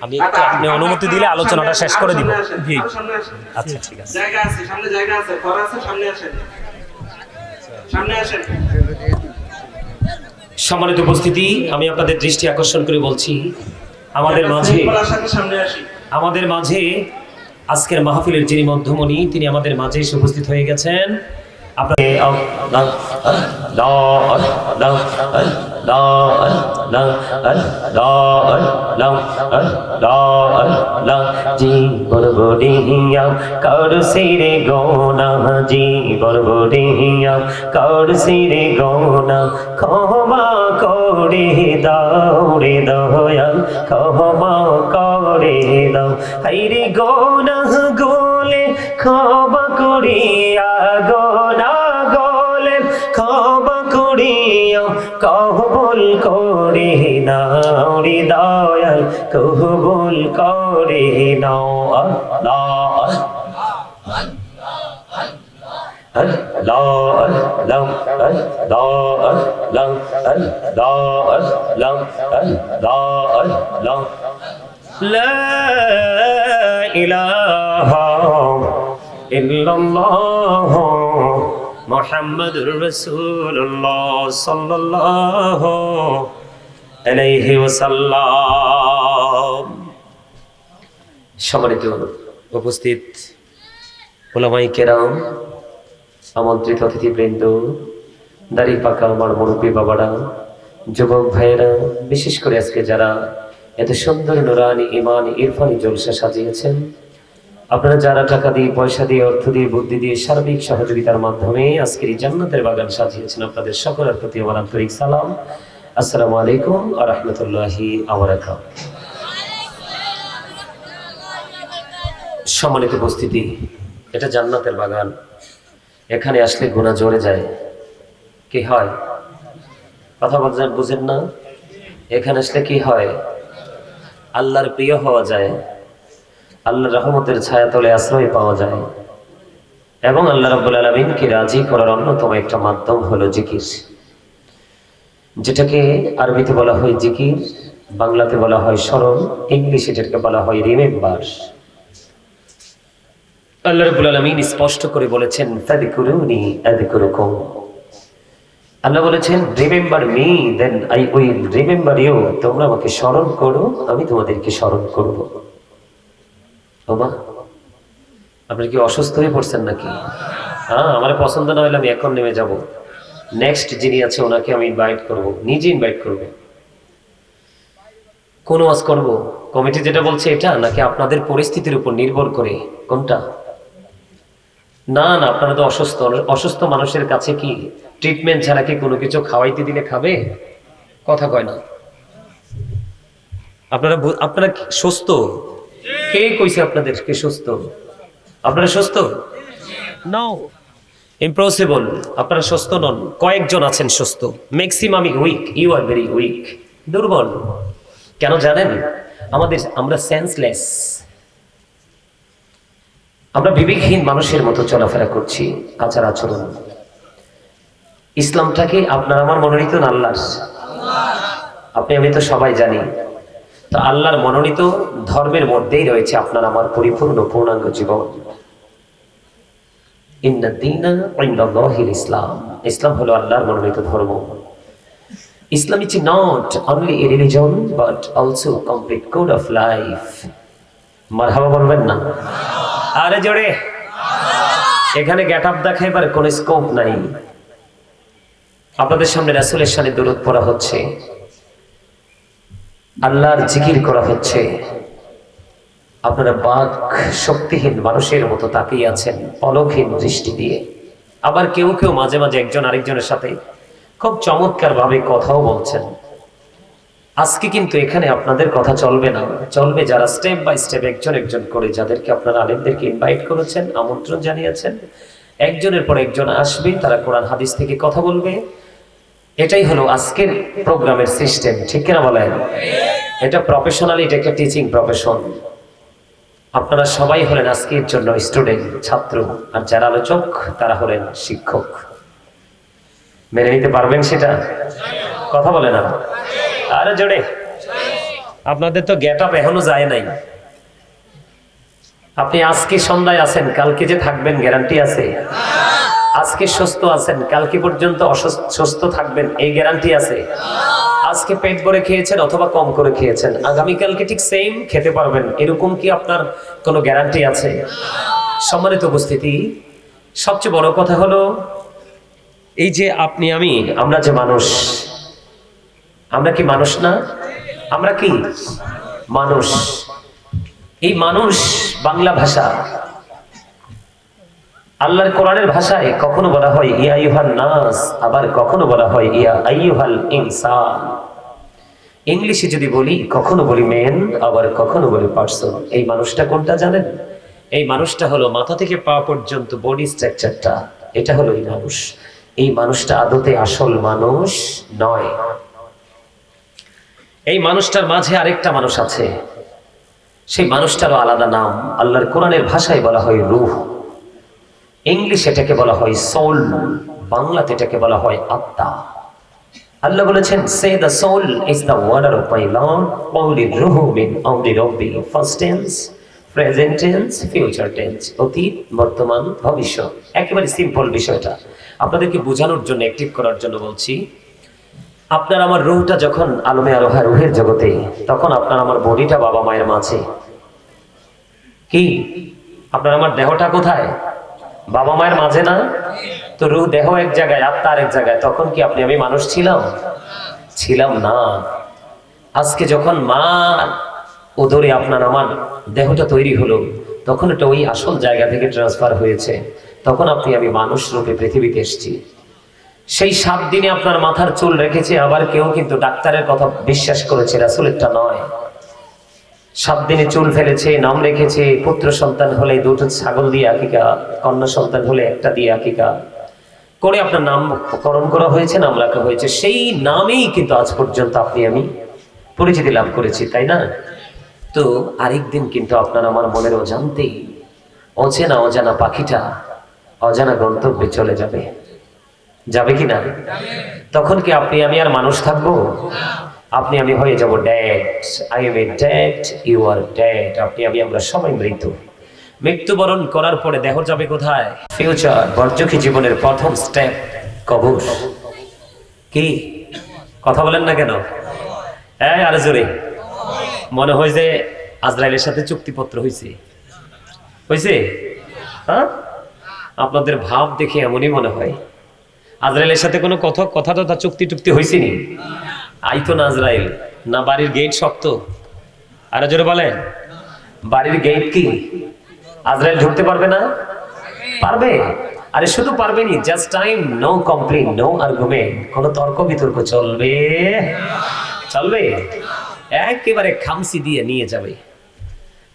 আমি একটু আপনি অনুমতি দিলে আলোচনাটা শেষ করে দিব। জি, আচ্ছা ঠিক আছে। জায়গা আছে, সামনে জায়গা আছে, খরা আছে, সামনে আসেন, সামনে আসেন। সম্মানিত উপস্থিতি, আমি আপনাদের দৃষ্টি আকর্ষণ করে বলছি, আমাদের মাঝে সামনে আসি। আমাদের মাঝে আজকের মাহফিলের যিনি মধ্যমণি, তিনি আমাদের মাঝে এসে উপস্থিত হয়ে গেছেন। ক্ষমা করে দাও রে দয়াল, ক্ষমা করে দাও। হাইরে গোনাহ গোলে ক্ষমা করিয়া, গোনা গোলে ক্ষমা করিয়া, কবুল করে নাও রে দয়াল, কবুল করে নাও। আল্লাহ লা ইলাহা ইল্লাল্লাহ মুহাম্মাদুর রাসূলুল্লাহ সাল্লাল্লাহু আলাইহি ওয়াসাল্লাম। সম্মানিত উপস্থিত উলামায়ে কেরাম, আমন্ত্রিত অতিথিবৃন্দ, দাড়ি পাকা আমার মুরব্বী বাবারা, যুবক ভাইয়েরা, বিশেষ করে আজকে যারা এত সুন্দর নুরানি ঈমান ইরফানি জলসা সাজিয়েছেন, আপনারা যারা টাকা দিয়ে, পয়সা দিয়ে, অর্থ দিয়ে, বুদ্ধি দিয়ে, সার্বিক সহযোগিতার মাধ্যমে আজকের এই জান্নাতের বাগান সাজিয়েছেন, আপনাদের সকলের প্রতি আমার আন্তরিক সালাম। আসসালামু আলাইকুম ওয়া রাহমাতুল্লাহি ওয়া বারাকাতুহু। সম্মানিত উপস্থিতি, এটা জান্নাতের বাগান। এখানে আসলে গুনাহ জোরে যায়। কি হয়? কথা বলছেন, বুঝেন না? এখানে আসলে কি হয়? আল্লাহর প্রিয় হওয়া যায়, আল্লাহর রহমতের ছায়াতলে আশ্রয় পাওয়া যায়, এবং আল্লাহ রাব্বুল আলামিনকে রাজি করার অন্যতম একটা মাধ্যম হলো জিকির, যেটাকে আরবিতে বলা হয় জিকির, বাংলাতে বলা হয় স্মরণ, ইংলিশে যেটাকে বলা হয় রিমেম্বার। আল্লাহ রাব্বুল আলামিন স্পষ্ট করে বলেছেন, ফাযকুরুনি আযকুরুকুম। আল্লাহ বলেছেন, remember me then I will remember you. তোমরা আমাকে স্মরণ করো, আমি তোমাদেরকে স্মরণ করব। বাবা, আপনি কি অসুস্থ হয়ে পড়ছেন নাকি? হ্যাঁ, আমার পছন্দ না হলে আমি এখন নেমে যাব। নেক্সট যিনি আছে ওনাকে আমি ইনভাইট করব, নিজে ইনভাইট করব। কোন ওয়াজ করব? কমিটি যেটা বলছে এটা, নাকি আপনাদের পরিস্থিতির উপর নির্ভর করে? কোনটা? না না, আপনারা তো অসুস্থ। অসুস্থ মানুষের কাছে কি ট্রিটমেন্ট ছাড়া কি কোনো কিছু খাওয়াইতে দিলে খাবে? কথা কয় না। আপনারা সুস্থ? কে কইছে আপনাদের কে সুস্থ? আপনারা সুস্থ? No, impossible. আপনারা সুস্থ নন। কয়েকজন আছেন সুস্থ, maximum weak. You are very weak, দুর্বল। কেন জানেন? আমরা সেন্সলেস, আমরা বিবেকহীন মানুষের মতো চলাফেরা করছি, আচার আচরণ। ইসলামটাকে আপনার আমার মনোনীত না আল্লাহর? আপনি আমি তো সবাই জানি, তো আল্লাহর মনোনীত ধর্মের মধ্যেই রয়েছে আপনার আমার পরিপূর্ণ পূর্ণাঙ্গ জীবন। ইন্না দীনা ইনদাল্লাহিল ইসলাম, ইসলাম হলো আল্লাহর মনোনীত ধর্ম। ইসলাম is not only a religion but also complete code of life. মারহাবা বলবেন না? আরে জোরে। এখানে গেট আপ দেখাইবার কোন স্কোপ নাই। আপনাদের সামনে রাসূলের শানে দরুদ পড়া হচ্ছে, আল্লাহর জিকির করা হচ্ছে, আপনারা বাক শক্তিহীন মানুষের মতো তাকিয়ে আছেন পলকহীন দৃষ্টি দিয়ে। আবার কেউ কেউ মাঝে মাঝে একজন আরেকজনের সাথে খুব চমৎকার ভাবে কথাও বলছেন। আজকে কিন্তু এখানে আপনাদের কথা চলবে না, চলবে যারা স্টেপ বাই স্টেপ একজন একজন করে, যাদেরকে আপনারা আলেমদেরকে ইনভাইট করেছেন, আমন্ত্রণ জানিয়েছেন, একজনের পর একজন আসবে, তারা কোরআন হাদিস থেকে কথা বলবে। এটাই হলো আজকের প্রোগ্রামের সিস্টেম, ঠিক কিনা বলেন? এটা প্রফেশনালি, এটা একটা টিচিং প্রফেশন। আপনারা সবাই হলেন আজকের জন্য স্টুডেন্ট, ছাত্র, আর যারা আলোচক তারা হলেন শিক্ষক। মেনে নিতে পারবেন সেটা? কথা বলে না? আরে জোরে। আপনাদের তো গেট আপ এখনো যায় নাই। আপনি আজকে সন্ধ্যায় আছেন, কালকে যে থাকবেন গ্যারান্টি আছে? আজকে সুস্থ আছেন, কালকে পর্যন্ত অসুস্থ থাকবেন এই গ্যারান্টি আছে? আজকে পেট ভরে খেয়েছেন অথবা কম করে খেয়েছেন, আগামীকালকে ঠিক সেম খেতে পারবেন, এরকম কি আপনার কোনো গ্যারান্টি আছে? সম্মানিত উপস্থিতি, সবচেয়ে বড় কথা হলো এই যে আপনি আমি, আমরা যে মানুষ, আমরা কি মানুষ না? আমরা কি মানুষ? এই মানুষ বাংলা ভাষা, আল্লাহর কোরআনের ভাষায় কখনো বলা হয় ইয়া আইয়ুহান নাস, আবার কখনো বলা হয় ইয়া আইয়ুহাল ইনসান। ইংলিশে যদি বলি কখনো বলি মেন, আবার কখনো বলি পারসন। এই মানুষটা কোনটা জানেন? এই মানুষটা হলো মাথা থেকে পা পর্যন্ত বডি স্ট্রাকচারটা, এটা হলো এই মানুষ। এই মানুষটা আদতে আসল মানুষ নয়। এই মানুষটার মাঝে আরেকটা মানুষ আছে, সেই মানুষটারও আলাদা নাম। আল্লাহর কোরআনের ভাষায় বলা হয় রূহ, ইংলিশ এটাকে বলা হয় সোল, বাংলাতে এটাকে বলা হয় আত্মা। আল্লাহ বলেছেন, say the soul is the order of my Lord, ওয়ালি রূহু মিন আমরি রব্বি। First tense, present tense, future tense, অতীত, বর্তমান, ভবিষ্যৎ। একেবারে সিম্পল বিষয়টা আপনাদেরকে বোঝানোর জন্য, অ্যাক্টিভ করার জন্য বলছি। আপনার আমার রূহটা যখন আলমে আরোহা রূহের জগতে, তখন আপনার আমার বডিটা বাবা মায়ের মাঝে। কি আপনার আমার দেহটা কোথায়? বাবা মায়ের মাঝে না? তো রূহ দেহ এক জায়গায়, আত্মা আরেক জায়গায়। তখন কি আপনি আমি মানুষ ছিলাম? ছিলাম না। আজকে যখন মা উদরে আপনার আমার দেহটা তৈরি হলো, তখন এটা ওই আসল জায়গা থেকে ট্রান্সফার হয়েছে। তখন আপনি আমি মানুষ রূপে পৃথিবীতে এসেছি। সেই 7 দিনে আপনার মাথার চুল রেখেছে, আবার কেউ কিন্তু ডাক্তারের কথা বিশ্বাস করেছে, রাসূলেরটা নয়। 7 দিনে চুল ফেলেছে, নাম রেখেছে, পুত্র সন্তান হলে 2টো ছাগল দিয়ে আকিকা, কন্যা সন্তান হলে 1টা দিয়ে আকিকা করে আপনার নামকরণ করা হয়েছে, নাম রাখা হয়েছে। সেই নামেই কিন্তু আজ পর্যন্ত আপনি আমি পরিচিতি লাভ করেছি, তাই না? তো আরেকদিন কিন্তু আপনার আমার মনের অজান্তেই অচেনা অজানা পাখিটা অজানা গন্তব্যে চলে যাবে। যাবে কি না? তখন কি আপনি আমি আর মানুষ থাকবো? আপনি আমি হয়ে যাব dead. I am a dead, you are dead. আপনি আমি আমরা সবাই মৃত। মৃত্যুবরণ করার পরে দেহ যাবে কোথায়? ফিউচার, বর্জকি জীবনের প্রথম স্টেপ কবর। কি কথা বলেন না কেন? আরে জোরে। মনে হয় যে আজরাইলের সাথে চুক্তিপত্র হয়েছে। হ্যাঁ, আপনাদের ভাব দেখে এমনই মনে হয়। আজরাইলের সাথে কোনো কথা তো চুক্তি টুক্তি হয়েছে নি? আইতো না আজরাইল, না বাড়ির গেট শক্ত? আরে জোরে বলেন, বাড়ির গেট কি আজরাইল ঢুকতে পারবে না? পারবে। আরে শুধু পারবেনি, just time, no complain, no argument. কোনো তর্ক বিতর্ক চলবে? চলবে? একেবারে খামসি দিয়ে নিয়ে যাবে।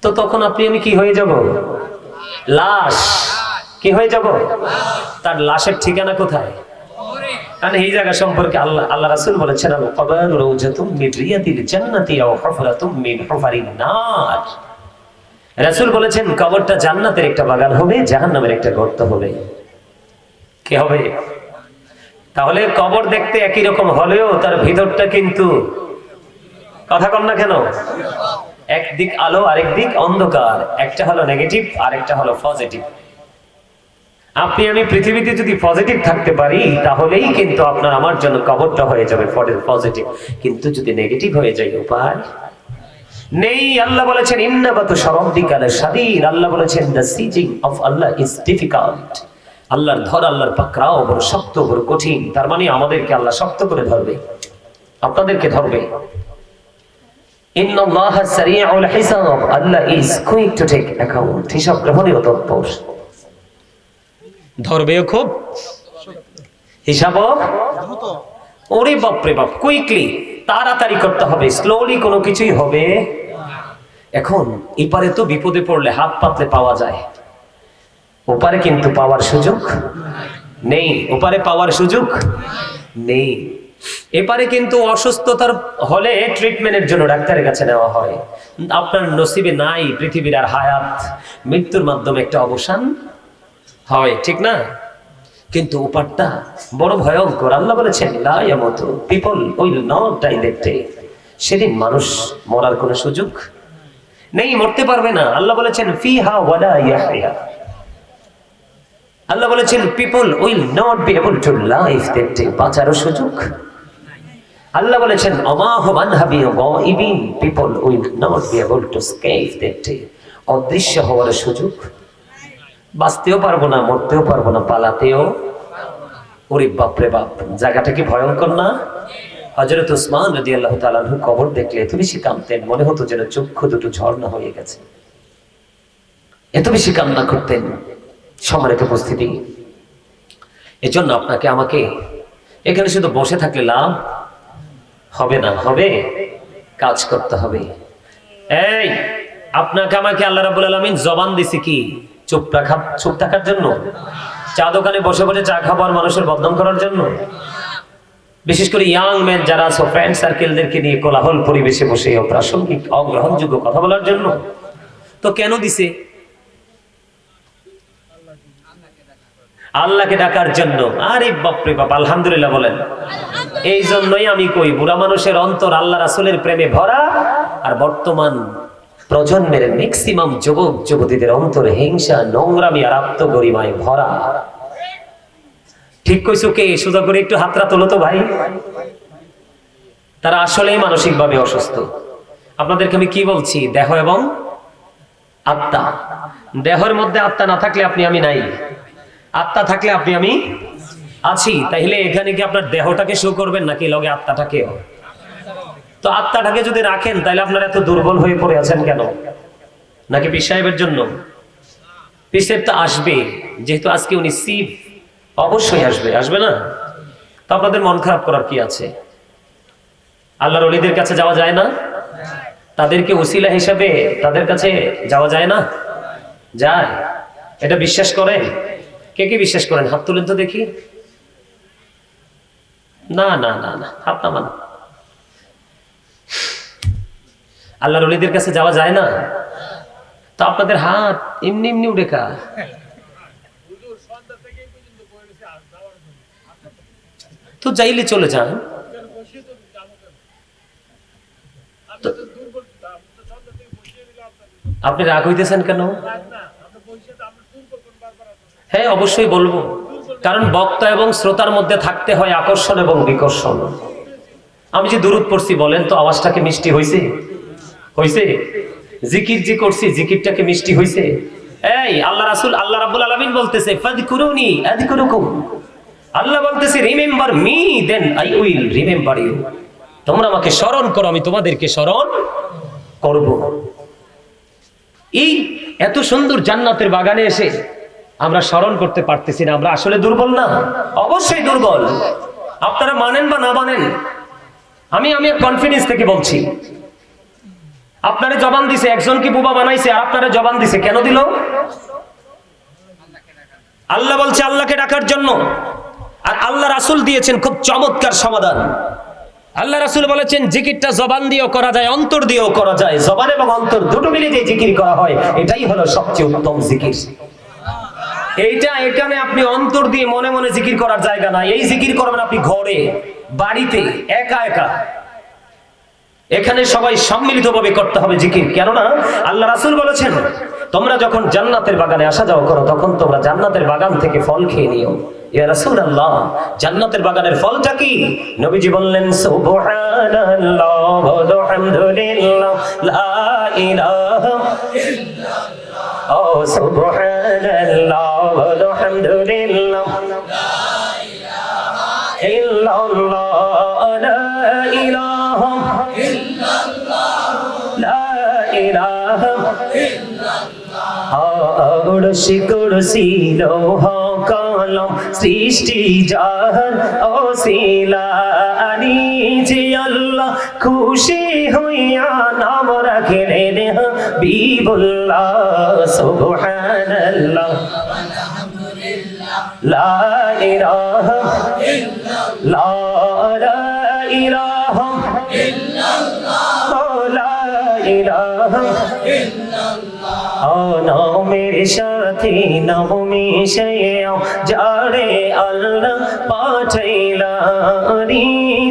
তো তখন আপনি আমি কি হয়ে যাব? লাশ। কি হয়ে যাব? তার লাশের ঠিকানা কোথায়? কারণ এই জায়গা সম্পর্কে আল্লাহ রাসূল বলেছেন, আল কবর রাউজাতুম মিন রিয়াদিল জান্নাতি আও হুফরাতুম মিন হুফারিন নার। রাসূল বলেছেন কবরটা জান্নাতের একটা বাগান হবে, জাহান্নামের একটা গর্ত হবে। কি হবে? তাহলে কবর দেখতে একই রকম হলেও তার ভিতরটা কিন্তু কথা কন না কেন? একদিক আলো আরেক দিক অন্ধকার, একটা হলো নেগেটিভ আর একটা হলো পজিটিভ। আপনি আমি পৃথিবীতে যদি পজিটিভ থাকতে পারি তাহলেই কিন্তু আপনার আমার জন্য কবরটা হয়ে যাবে পজিটিভ, কিন্তু যদি নেগেটিভ হয়ে যায় উপায় নেই। আল্লাহ বলেছেন ইন্নাবাতু শারাব্বিকা লাশাদীদ, আল্লাহ বলেছেন the seizing of Allah is difficult. আল্লাহর ধর, আল্লাহর পাকড়াও বড় শক্ত, বড় কঠিন। তার মানে আমাদেরকে আল্লাহ শক্ত করে ধরবে, আপনাদেরকে ধরবে। ইন্নাল্লাহা সারিউল হিসাব, Allah is quick to take account, হিসাব গ্রহণেও তৎপর। ধরবেও খুব, হিসাবও ওরে বাপরে বাপ, কুইকলি, তাড়াতাড়ি করতে হবে, স্লোলি কোনো কিছুই হবে। এখন এপারে তো বিপদে পড়লে হাত পাতলে পাওয়া যায়, ওপারে কিন্তু পাওয়ার সুযোগ নেই, ওপারে পাওয়ার সুযোগ নেই। এপারে কিন্তু অসুস্থতার হলে ট্রিটমেন্টের জন্য ডাক্তারের কাছে নেওয়া হয়, আপনার নসিবে নাই পৃথিবীর আর হায়াত, মৃত্যুর মাধ্যমে একটা অবসান হয়, ঠিক না? কিন্তু ওপারটা বড় ভয়ঙ্কর। আল্লাহ বলেছেন লা ইয়ামুতু, people will not die that day, সেদিন মানুষ মরার কোনো সুযোগ নেই, মরতে পারবে না। আল্লাহ বলেছেন ফিহা ওয়ালা ইয়াহইয়া, আল্লাহ বলেছেন people will not be able to live that day, বাঁচারও সুযোগ। আল্লাহ বলেছেন আমা হুমান হাবি গায়িবিন, people will not be able to escape that day, অদৃশ্য হওয়ার সুযোগ, বাঁচতেও পারবো না, মরতেও পারবো না, পালাতেও। ওরে বাপরে বাপ, জায়গাটা কি ভয়ঙ্কর না? হযরত উসমান রাদিয়াল্লাহু তাআলা আনহু কবর দেখলে এত বেশি কাঁদতেন, মনে হতো যেন চক্ষু দুটো ঝর্ণা হয়ে গেছে, এত বেশি কান্না করতেন। সম্মানিত উপস্থিতি, এজন্য আপনাকে আমাকে এখানে শুধু বসে থাকলে লাভ হবে না, হবে কাজ করতে হবে। এই আপনাকে আমাকে আল্লাহ রাব্বুল আলামিন জবান দিছে কি? চুপ থাকার জন্য? চা দোকানে বসে বসে চা খাবার মানুষের বদনাম করার জন্য? বিশেষ করে ইয়াং ম্যান যারা আছে, ফ্রেন্ড সার্কেলদেরকে নিয়ে কোলাহল পরিবেশে বসে অপ্রাসঙ্গিক অগ্রহণযোগ্য কথা বলার জন্য? তো কেন দিছে? আল্লাহকে ডাকার জন্য। আরে বাপরে বাপ, আলহামদুলিল্লাহ বলেন। এই জন্যই আমি কই, বুড়া মানুষের অন্তর আল্লাহ রাসূলের প্রেমে ভরা, আর বর্তমান প্রজন্মের ম্যাক্সিমাম যুবক যুবতীদের অন্তরে হিংসা, নোংরামি আর আত্মগরিমায় ভরা। ঠিক কইছো কে? সোজা করে একটু হাতরা তোলো তো ভাই। তারা আসলেই মানসিকভাবে অসুস্থ। আপনাদেরকে আমি কি বলছি? দেহ এবং আত্মা। দেহের মধ্যে আত্মা না থাকলে আপনি আমি নাই, আত্মা থাকলে আপনি আমি আছি। তাইলে এখানে কি আপনার দেহটাকে শো করবেন নাকি লগে আত্মাটাকেও? তো আত্মাটাকে যদি রাখেন তাহলে আপনারা এত দুর্বল হয়ে পড়ে আছেন কেন? নাকি পীর সাহেবের জন্য? পীর সাহেব তো আসবে, যেহেতু আজকে উনি শিব, অবশ্যই আসবে, আসবে না? তো আপনাদের মন খারাপ করার কি আছে? আল্লাহর ওলিদের কাছে যাওয়া যায় না? তাদেরকে ওসিলা হিসাবে তাদের কাছে যাওয়া যায় না? যায়। এটা বিশ্বাস করেন? কে কে বিশ্বাস করেন? হাত তুলেন তো দেখি। না না না না, হাত নামান। আল্লাহর ওলিদের কাছে যাওয়া যায় না? তো আপনাদের হাত এমনি এমনি উঠে কা? তো যাইলে চলে যান। আপনি রাগ হইতেছেন কেন? হ্যাঁ অবশ্যই বলবো, কারণ বক্তা এবং শ্রোতার মধ্যে থাকতে হয় আকর্ষণ এবং বিকর্ষণ। আমি যে দুরূদ পড়ছি বলেন তো, আওয়াজটাকে মিষ্টি হইছে? হইছে? জিকির যে করছি, জিকিরটাকে মিষ্টি হইছে? এই আল্লাহ রাসূল, আল্লাহ রাব্বুল আলামিন বলতেছে ফাযকুরুনি আযকুরুকুম, আল্লাহ বলতেছে remember me then I will remember you. তোমরা আমাকে স্মরণ করো, আমি তোমাদেরকে স্মরণ করব। এই এত সুন্দর জান্নাতের বাগানে এসে আমরা স্মরণ করতে পারতেছি না, আমরা আসলে দুর্বল না? অবশ্যই দুর্বল। আপনারা মানেন বা না মানেন, আমি কনফিডেন্স থেকে বলছি। আপনারা জবান দিছে, একজনকে বুবা বানাইছে, আর আপনারা জবান দিছে কেন দিল? আল্লাহ বলছে আল্লাহকে ডাকার জন্য, আর আল্লাহ রাসূল দিয়েছেন খুব চমৎকার সমাধান। আল্লাহ রাসূল বলেছেন জিকিরটা জবান দিয়েও করা যায়, অন্তর দিয়েও করা যায়। জবান এবং অন্তর দুটো মিলে যে জিকির করা হয়, এটাই হলো সবচেয়ে উত্তম জিকির। এইটা এখানে আপনি অন্তর দিয়ে মনে মনে জিকির করার জায়গা না। এই জিকির করবেন আপনি ঘরে, বাড়িতে, একা একা। এখানে সবাই সম্মিলিতভাবে করতে হবে জিকির, কেননা আল্লাহ রাসূল বলেছেন তোমরা যখন জান্নাতের বাগানে আসা যাওয়া করো তখন তোমরা জান্নাতের বাগান থেকে ফল খেয়ে নিও। ইয়া রাসূলুল্লাহ, জান্নাতের বাগানের ফলটা কি? নবীজি বললেন সুবহানাল্লাহ ওয়া হামদুলিল্লাহ লা ইলাহা ইল্লাল্লাহ। ও সুবহানাল্লাহ ওয়া হামদুলিল্লাহ লা ইলাহা ইল্লাল্লাহ লা ইলাহা লা ইলাহা আরশি কুরসি লৌহ কলম সৃষ্টি জাহান ওসিলানি যে আল্লাহ খুশি হইয়া নাম রাখলেন হাবিবুল্লাহ। সুবহানাল্লাহ লা ইলাহা ইল্লাল্লাহ লা ইলাহা ইল্লাল্লাহ লা ইলাহা নামের সাথে নাম মিশাইয়া যারে আল্লাহ পাঠাইলানি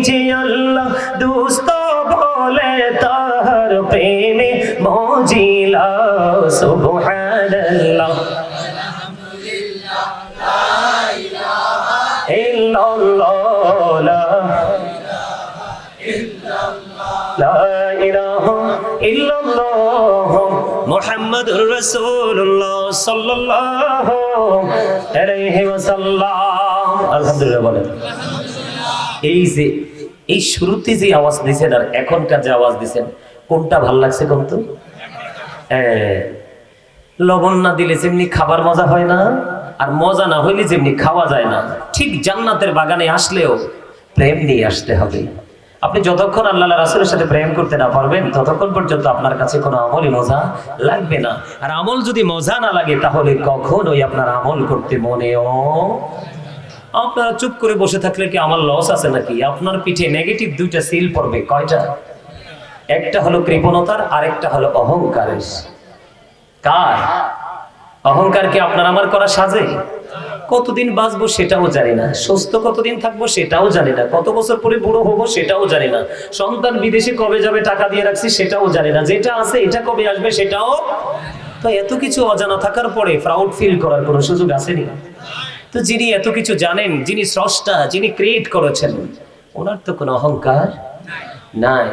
যে আল্লাহ দুস্ত বলে তাহার প্রেমে মজিলা। সুবহানাল্লাহ লা ইলাহা ইল্লাল্লাহ মুহাম্মাদুর রাসূলুল্লাহ সাল্লাল্লাহু আলাইহি ওয়াসাল্লাম। আলহামদুলিল্লাহ বলেন। এই শুরুতে যে আওয়াজ দিয়েছেন আর এখনকার যে আওয়াজ দিয়েছেন কোনটা ভাল লাগছে কোন তো? লবণ না দিলে যেমনি খাবার মজা হয় না, আর মজা না হইলে যেমনি খাওয়া যায় না, ঠিক জান্নাতের বাগানে আসলেও প্রেম নিয়ে আসতে হবে। আপনি যতক্ষণ আল্লাহ রাসূলের সাথে প্রেম করতে না পারবেন ততক্ষণ পর্যন্ত আপনার কাছে কোনো আমলই মজা লাগবে না। আর আমল যদি মজা না লাগে তাহলে কখনোই আপনার আমল করতে মনেও। আপনারা চুপ করে বসে থাকলে কি আমার লস আছে নাকি? আপনার পিঠে নেগেটিভ দুইটা সিল পড়বে। কয়টা? একটা হলো কৃপণতার, আরেকটা হলো অহংকারের। কার? অহংকার কি আপনার আমার করা সাজে? কতদিন বাঁচবো সেটাও জানি না, সুস্থ কতদিন থাকবো সেটাও জানি না, কত বছর পরে বুড়ো হবো সেটাও জানি না, সন্তান বিদেশে কবে যাবে টাকা দিয়ে রাখছি সেটাও জানি না, যেটা আছে এটা কবে আসবে সেটাও। তো এত কিছু অজানা থাকার পরে প্রাউড ফিল করার কোনো সুযোগ আসেনি। তো যিনি এত কিছু জানেন, যিনি স্রষ্টা, যিনি ক্রিয়েট করেছেন, ওনার তো কোনো অহংকার নাই।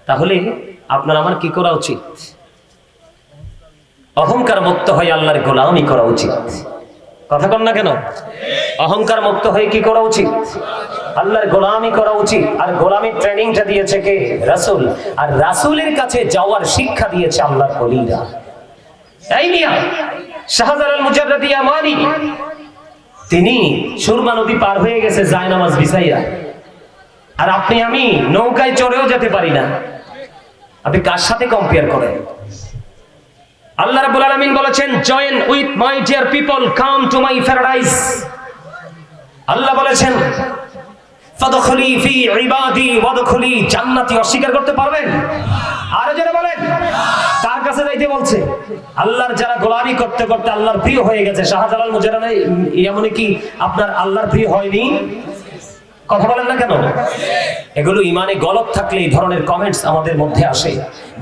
তাহলে আপনার আমার কি করা উচিত? অহংকার মুক্ত হয়ে আল্লাহর গোলামি করা উচিত। কথা কন না কেন? অহংকার মুক্ত হয়ে কি করা উচিত? আল্লাহর গোলামি করা উচিত। আর গোলামির ট্রেনিংটা দিয়েছে কে? রাসূল। আর রাসূলের কাছে যাওয়ার শিক্ষা দিয়েছে আল্লাহর ওলিরা। এই মিয়া শাহজালাল মুজাররদি আমানি, তিনি সুরমা নদী পার হয়ে গেছে জায়নামাজ বিছাইয়া, আর আপনি আমি নৌকায় চড়েও যেতে পারি না। আপনি কার সাথে কম্পেয়ার করেন? আল্লাহ রাব্বুল আলামিন বলেছেন, join with my dear people, come to my paradise. Allah বলেছেন, ফাদখুলি ফি ইবাদি ওয়াদখুলি জান্নাতি। অস্বীকার করতে পারবেন? আর যারা বলেন কার কাছে যাইতে বলছে? আল্লাহর যারা গোলামি করতে করতে আল্লাহর প্রিয় হয়ে গেছে। শাহজালাল মুজাররদি এমন কি আপনার আল্লাহর প্রিয় হয়নি? কথা বলেন না কেন? এগুলো ইমানে গলত থাকলে এই ধরনের কমেন্টস আমাদের মধ্যে আসে।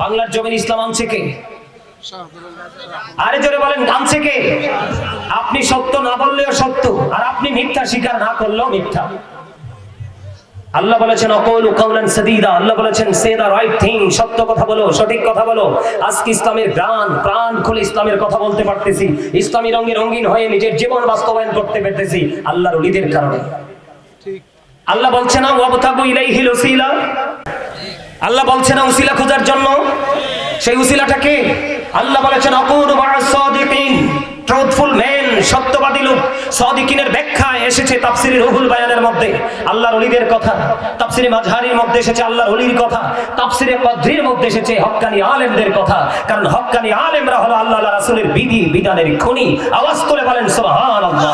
বাংলার জমিন ইসলাম আনছে কে? আরে জোরে বলেন, আনছে কে? আপনি সত্য না বললেও সত্য, আর আপনি মিথ্যা স্বীকার না করলেও মিথ্যা। আল্লাহ বলেছেন আকুলু কাওলান সাদীদা। আল্লাহ বলেছেন সে দা রাইট থিং, সত্য কথা বলো, সঠিক কথা বলো। আজকে ইসলামের প্রাণ খুলে ইসলামের কথা বলতে পারতেছি, ইসলামী রঙে রঙিন হয়ে নিজের জীবন বাস্তবায়ন করতে পেরেছি আল্লাহর ওলিদের কারণে। আল্লাহ বলছে না ওয়াবতাগু ইলাইহিল ওসিলা? আল্লাহ বলছে না উসিলা খোঁজার জন্য? সেই উসিলাটা কে? আল্লাহ বলেছেন আকুনু মা'আস সাদিকিন, ট্রুথফুল ম্যান, সত্যবাদী লোক। সাদিকিনের ব্যাখ্যা এসেছে তাফসীরে রুহুল বায়ানের মধ্যে আল্লাহর ওলিদের কথা, তাফসীরে মাজহারির মধ্যে এসেছে আল্লাহর ওলির কথা, তাফসীরে কদরির মধ্যে এসেছে হক্কানি আলেমদের কথা। কারণ হক্কানি আলেমরা হলো আল্লাহ আর রাসূলের বিধি বিধানের খনি। আওয়াজ তুলে বলেন সুবহানাল্লাহ।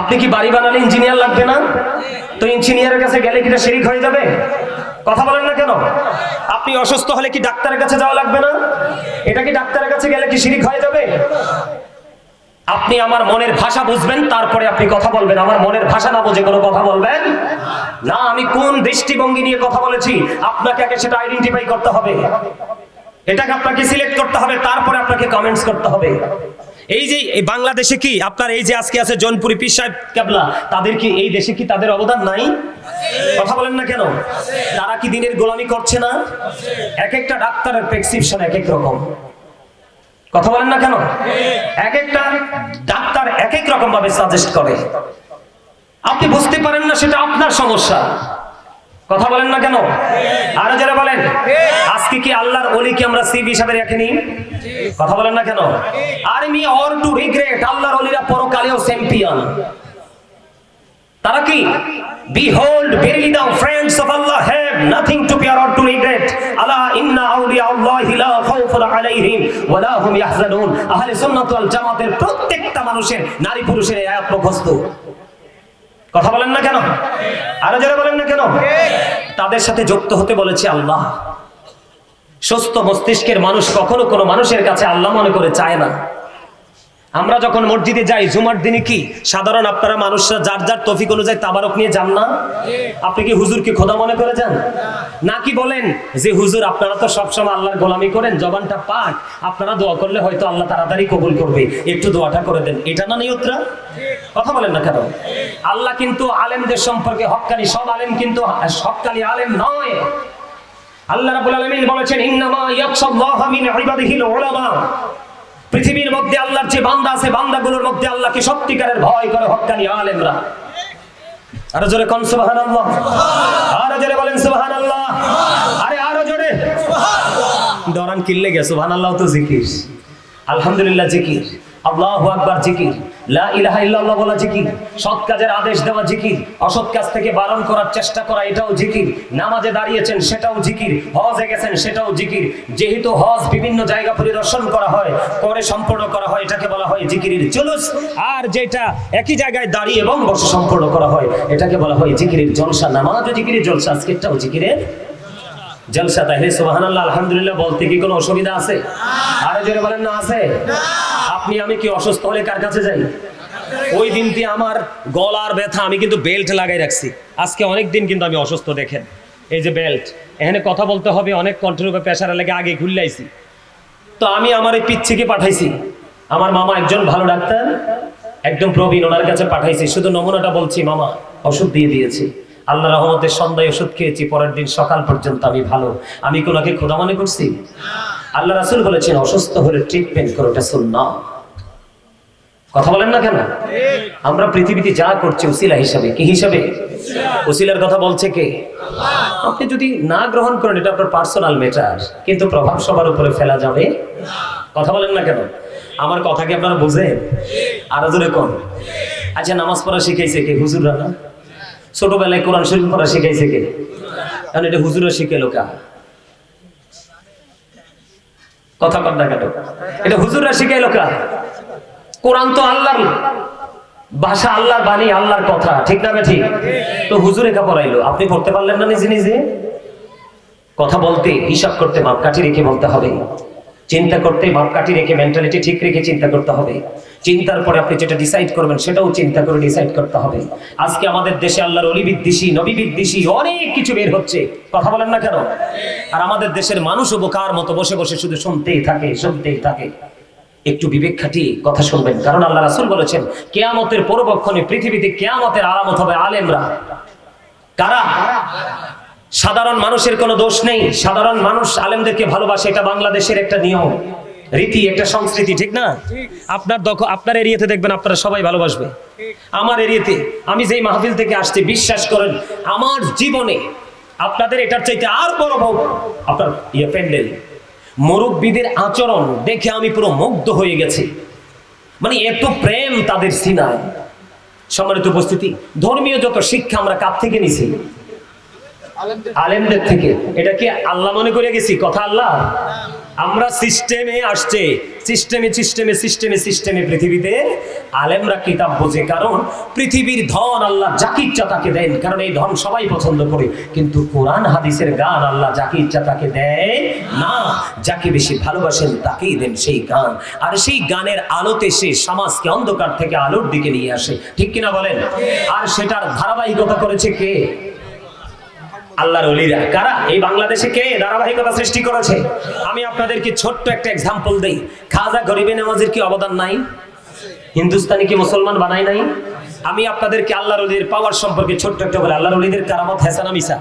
আপনি কি বাড়ি বানালে ইঞ্জিনিয়ার লাগবে না? তো ইঞ্জিনিয়ারের কাছে গেলে কি শিরক হয়ে যাবে? কথা বলেন না কেন? আপনি অসুস্থ হলে কি ডাক্তারের কাছে যাওয়া লাগবে না? এটা কি ডাক্তারের কাছে গেলে কি শিরক হয়ে যাবে? আপনি আমার মনের ভাষা বুঝবেন, তারপরে আপনি কথা বলবেন। আমার মনের ভাষা না বুঝে কোনো কথা বলবেন না, আমি কোন দৃষ্টিভঙ্গি নিয়ে কথা বলেছি আপনাকে আগে সেটা আইডেন্টিফাই করতে হবে, এটাকে আপনাকে সিলেক্ট করতে হবে, তারপরে আপনাকে কমেন্টস করতে হবে। এই যে এই বাংলাদেশে কি আপনার এই যে আজকে আছে জনপুরি পীর সাহেব কেবলা, তাদের কি এই দেশে কি তাদের অবদান নাই? কথা বলেন না কেন? তারা কি দিনের গোলামি করছে না? এক একটা ডাক্তারের প্রেসক্রিপশন এক এক রকম, কথা বলেন না কেন? এক একটা ডাক্তার এক এক রকম ভাবে সাজেস্ট করে। আপনি বুঝতে পারেন না, সেটা আপনার সমস্যা। কথা বলেন না কেন? আরো যারা বলেন, আজকে কি আল্লাহর ওলিকে আমরা সিভি হিসাবে রাখিনি? কথা বলেন না কেন? আর মি অর টু রিগ্রেট, আল্লাহর ওলিরা পরকালেও চ্যাম্পিয়ন। তারা কি behold verily the friends of Allah have nothing to fear or to regret, ala inna awliya Allahi la khawfun alayhim wa la hum yahzanun। আহলে সুন্নাত ওয়াল জামাতের প্রত্যেকটা মানুষের, নারী পুরুষের এই আয়াত মুখস্থ। কথা বলেন না কেন? আরো যারা বলেন না কেন? তাদের সাথে যুক্ত হতে বলেছে আল্লাহ। সুস্থ মস্তিষ্কের মানুষ কখনো কোনো মানুষের কাছে আল্লাহ মনে করে চায় না। আমরা যখন মসজিদে যাই জুমার দিনে কি সাধারণ আপনারা মানুষরা যার যার তৌফিক অনুযায়ী তাবারক নিয়ে যান না? আপনি কি হুজুরকে খোদা মনে করে যান? নাকি বলেন যে হুজুর আপনারা তো সবসময় আল্লাহর গোলামি করেন, জবানটা পাক, আপনারা দোয়া করলে হয়তো আল্লাহ তাড়াতাড়ি কবুল করবে, একটু দোয়াটা করে দেন, এটা না নিয়তরা? কথা বলেন না কেন? আল্লাহ কিন্তু আলেমদের সম্পর্কে হক্কানি, সব আলেম কিন্তু হক্কানি আলেম নয়। আল্লাহ রাব্বুল আলামিন বলেছেন ইন্নামা ইয়াখশাল্লাহা মিন ইবাদিহিল উলামা। পৃথিবীর মধ্যে আল্লাহর যে বান্দা আছে, বান্দাগুলোর মধ্যে আল্লাহকে সত্যিকারের ভয় করে হক্কানি আলেমরা। আরো জোরে কোন সুবহানাল্লাহ, আরো জোরে বলেন সুবহানাল্লাহ, আরে আরো জোরে সুবহানাল্লাহ। দরান কিল্লে গে সুবহানাল্লাহ তো জিকির, আলহামদুলিল্লাহ জিকির, আল্লাহু আকবার জিকির, লা ইলাহা ইল্লাল্লাহ বলা জিকির, সৎ কাজের আদেশ দেওয়া জিকির, অসৎ কাজ থেকে বারণ করার চেষ্টা করা এটাও জিকির, নামাজে দাঁড়িয়েছেন সেটাও জিকির, হজে গেছেন সেটাও জিকির। যেহেতু হজ বিভিন্ন জায়গা পরিদর্শন করা হয়, করে সম্পূর্ণ করা হয়, এটাকে বলা হয় জিকিরের জুলুস। আর যেটা একই জায়গায় দাঁড়িয়ে এবং বসে সম্পূর্ণ করা হয়, এটাকে বলা হয় জিকিরের জলসা। নামাজও জিকিরের জলসা, আজকেরটাও জিকিরের জলসা। তাহলে সুবহানাল্লাহ আলহামদুলিল্লাহ বলতে কি কোনো অসুবিধা আছে? আরে জোরে বলেন না আছে? আপনি আমি কি অসুস্থ হলে কার কাছে যাই? ওই দিনটি আমার গলার ব্যথা, আমি কিন্তু বেল্ট লাগাই রাখছি। আজকে অনেক দিন কিন্তু আমি অসুস্থ, দেখেন এই যে বেল্ট, এখানে কথা বলতে হবে, অনেক কন্ট্রোল উপর প্রেশার লেগে আগে ঘুরলাইছি। তো আমি আমার এই পিচ্ছিকে পাঠাইছি, আমার মামা একজন ভালো ডাক্তার, একদম প্রবীণ, ওনার কাছে পাঠাইছি। শুধু নমুনাটা বলছি, মামা ওষুধ দিয়ে দিয়েছি, আল্লাহ রহমতের সন্ধ্যায় ওষুধ খেয়েছি, পরের দিন সকাল পর্যন্ত আমি ভালো। আমি কোনাকে খোদা মনে করছি? আল্লাহ রাসূল বলেছেন অসুস্থ হলে ট্রিটমেন্ট করো, এটা সুন্নাহ। কথা বলেন না কেন? আমরা পৃথিবীতে যা করছি উসিলা হিসাবে, কি হিসাবে? উসিলার কথা বলছে কে? আল্লাহ। আপনি যদি না গ্রহণ করেন এটা আপনার পার্সোনাল ম্যাটার, কিন্তু প্রভাব সবার উপরে ফেলা যাবে না। কথা বলেন না কেন? আমার কথা কি আপনারা বুঝেন? আরো জোরে কোন? আচ্ছা, নামাজ পড়া শিখাইছে কে? হুজুররা না? ছোটবেলায় কোরআন শরীফ পড়া শিখাইছে কে? কারণ এটা হুজুররা শিখাইলো কা? কথা কর না কেন? এটা হুজুররা শিখাইলো কা? কোরআন তো আল্লাহর ভাষা, আল্লাহর বাণী, আল্লাহর কথা, ঠিক না ঠিক? তো হুজুরে কা পড়াইলো, আপনি পড়তে পারলেন না নিজে নিজে? কথা বলতে, হিসাব করতে মাপকাঠি রেখে বলতে হবে, চিন্তা করতে মাপকাঠি রেখে, মেন্টালিটি ঠিক রেখে চিন্তা করতে হবে। চিন্তার পরে আপনি যেটা ডিসাইড করবেন সেটাও চিন্তা করে ডিসাইড করতে হবে। আজকে আমাদের দেশে আল্লাহর অলি বিদ্বেষী, নবী বিদ্বেষী অনেক কিছু বের হচ্ছে, কথা বলেন না কেন? আর আমাদের দেশের মানুষও বোকার মতো বসে বসে শুধু শুনতেই থাকে, শুনতেই থাকে। একটু বিবেক খাটিয়ে কথা শুনবেন, কারণ আল্লাহ রাসূল বলেছেন কিয়ামতের পূর্বক্ষণে পৃথিবীতে কিয়ামতের আলামত হবে আলেমরা। কারা? সাধারণ মানুষের কোনো দোষ নেই, সাধারণ মানুষ আলেমদেরকে ভালোবাসে, এটা বাংলাদেশের একটা নিয়ম রীতি, একটা সংস্কৃতি, ঠিক না? আপনার এরিয়াতে দেখবেন আপনারা সবাই ভালোবাসবে। আমার এরিয়াতে আমি যেই মাহফিল থেকে আসছি, বিশ্বাস করেন আমার জীবনে আপনাদের এটার চাইতে আর বড় হোক আপনার প্যান্ডেল, মুরব্বীদের আচরণ দেখে আমি পুরো মুগ্ধ হয়ে গেছি। মানে এত প্রেম তাদের সিনায়। সম্মানিত উপস্থিতি, ধর্মীয় যত শিক্ষা আমরা কার থেকে নিছি? আলেমদের থেকে। এটা কি আল্লাহ মনে করে গেছি? কথা আল্লাহ। আমরা সিস্টেমে আসছে, সিস্টেমে পৃথিবীতে আলেমরা কিতাব বোঝে, কারণ পৃথিবীর ধন আল্লাহ যাকে ইচ্ছা তাকে দেন, কারণ এই ধন সবাই পছন্দ করে। কিন্তু কোরআন হাদিসের গান আল্লাহ যাকে ইচ্ছা তাকে দেয় না, যাকে বেশি ভালোবাসেন তাকেই দেন সেই গান। আর সেই গানের আলোতে সে সমাজকে অন্ধকার থেকে আলোর দিকে নিয়ে আসে, ঠিক কিনা বলেন? আর সেটার ধারাবাহিকতা করেছে কে? আল্লাহর ওলিরা কারা? এই বাংলাদেশে কে ধারাবাহিকতা সৃষ্টি করেছে? আমি আপনাদেরকে ছোট্ট একটা এক্সাম্পল দেই। খাজা গরিবে নওয়াজের কি অবদান নাই? হিন্দুস্তানি কি মুসলমান বানাই নাই? আমি আপনাদেরকে আল্লাহর ওলিদের পাওয়ার সম্পর্কে ছোট্ট একটা বলে, আল্লাহর ওলিদের কারামত হাসানা মিসা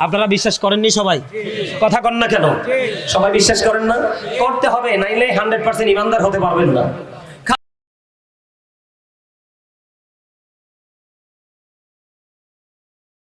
আপনারা বিশ্বাস করেননি? সবাই কথা কন না কেন? সবাই বিশ্বাস করেন না? করতে হবে, নাইলে 100% ইমানদার হতে পারবেন না।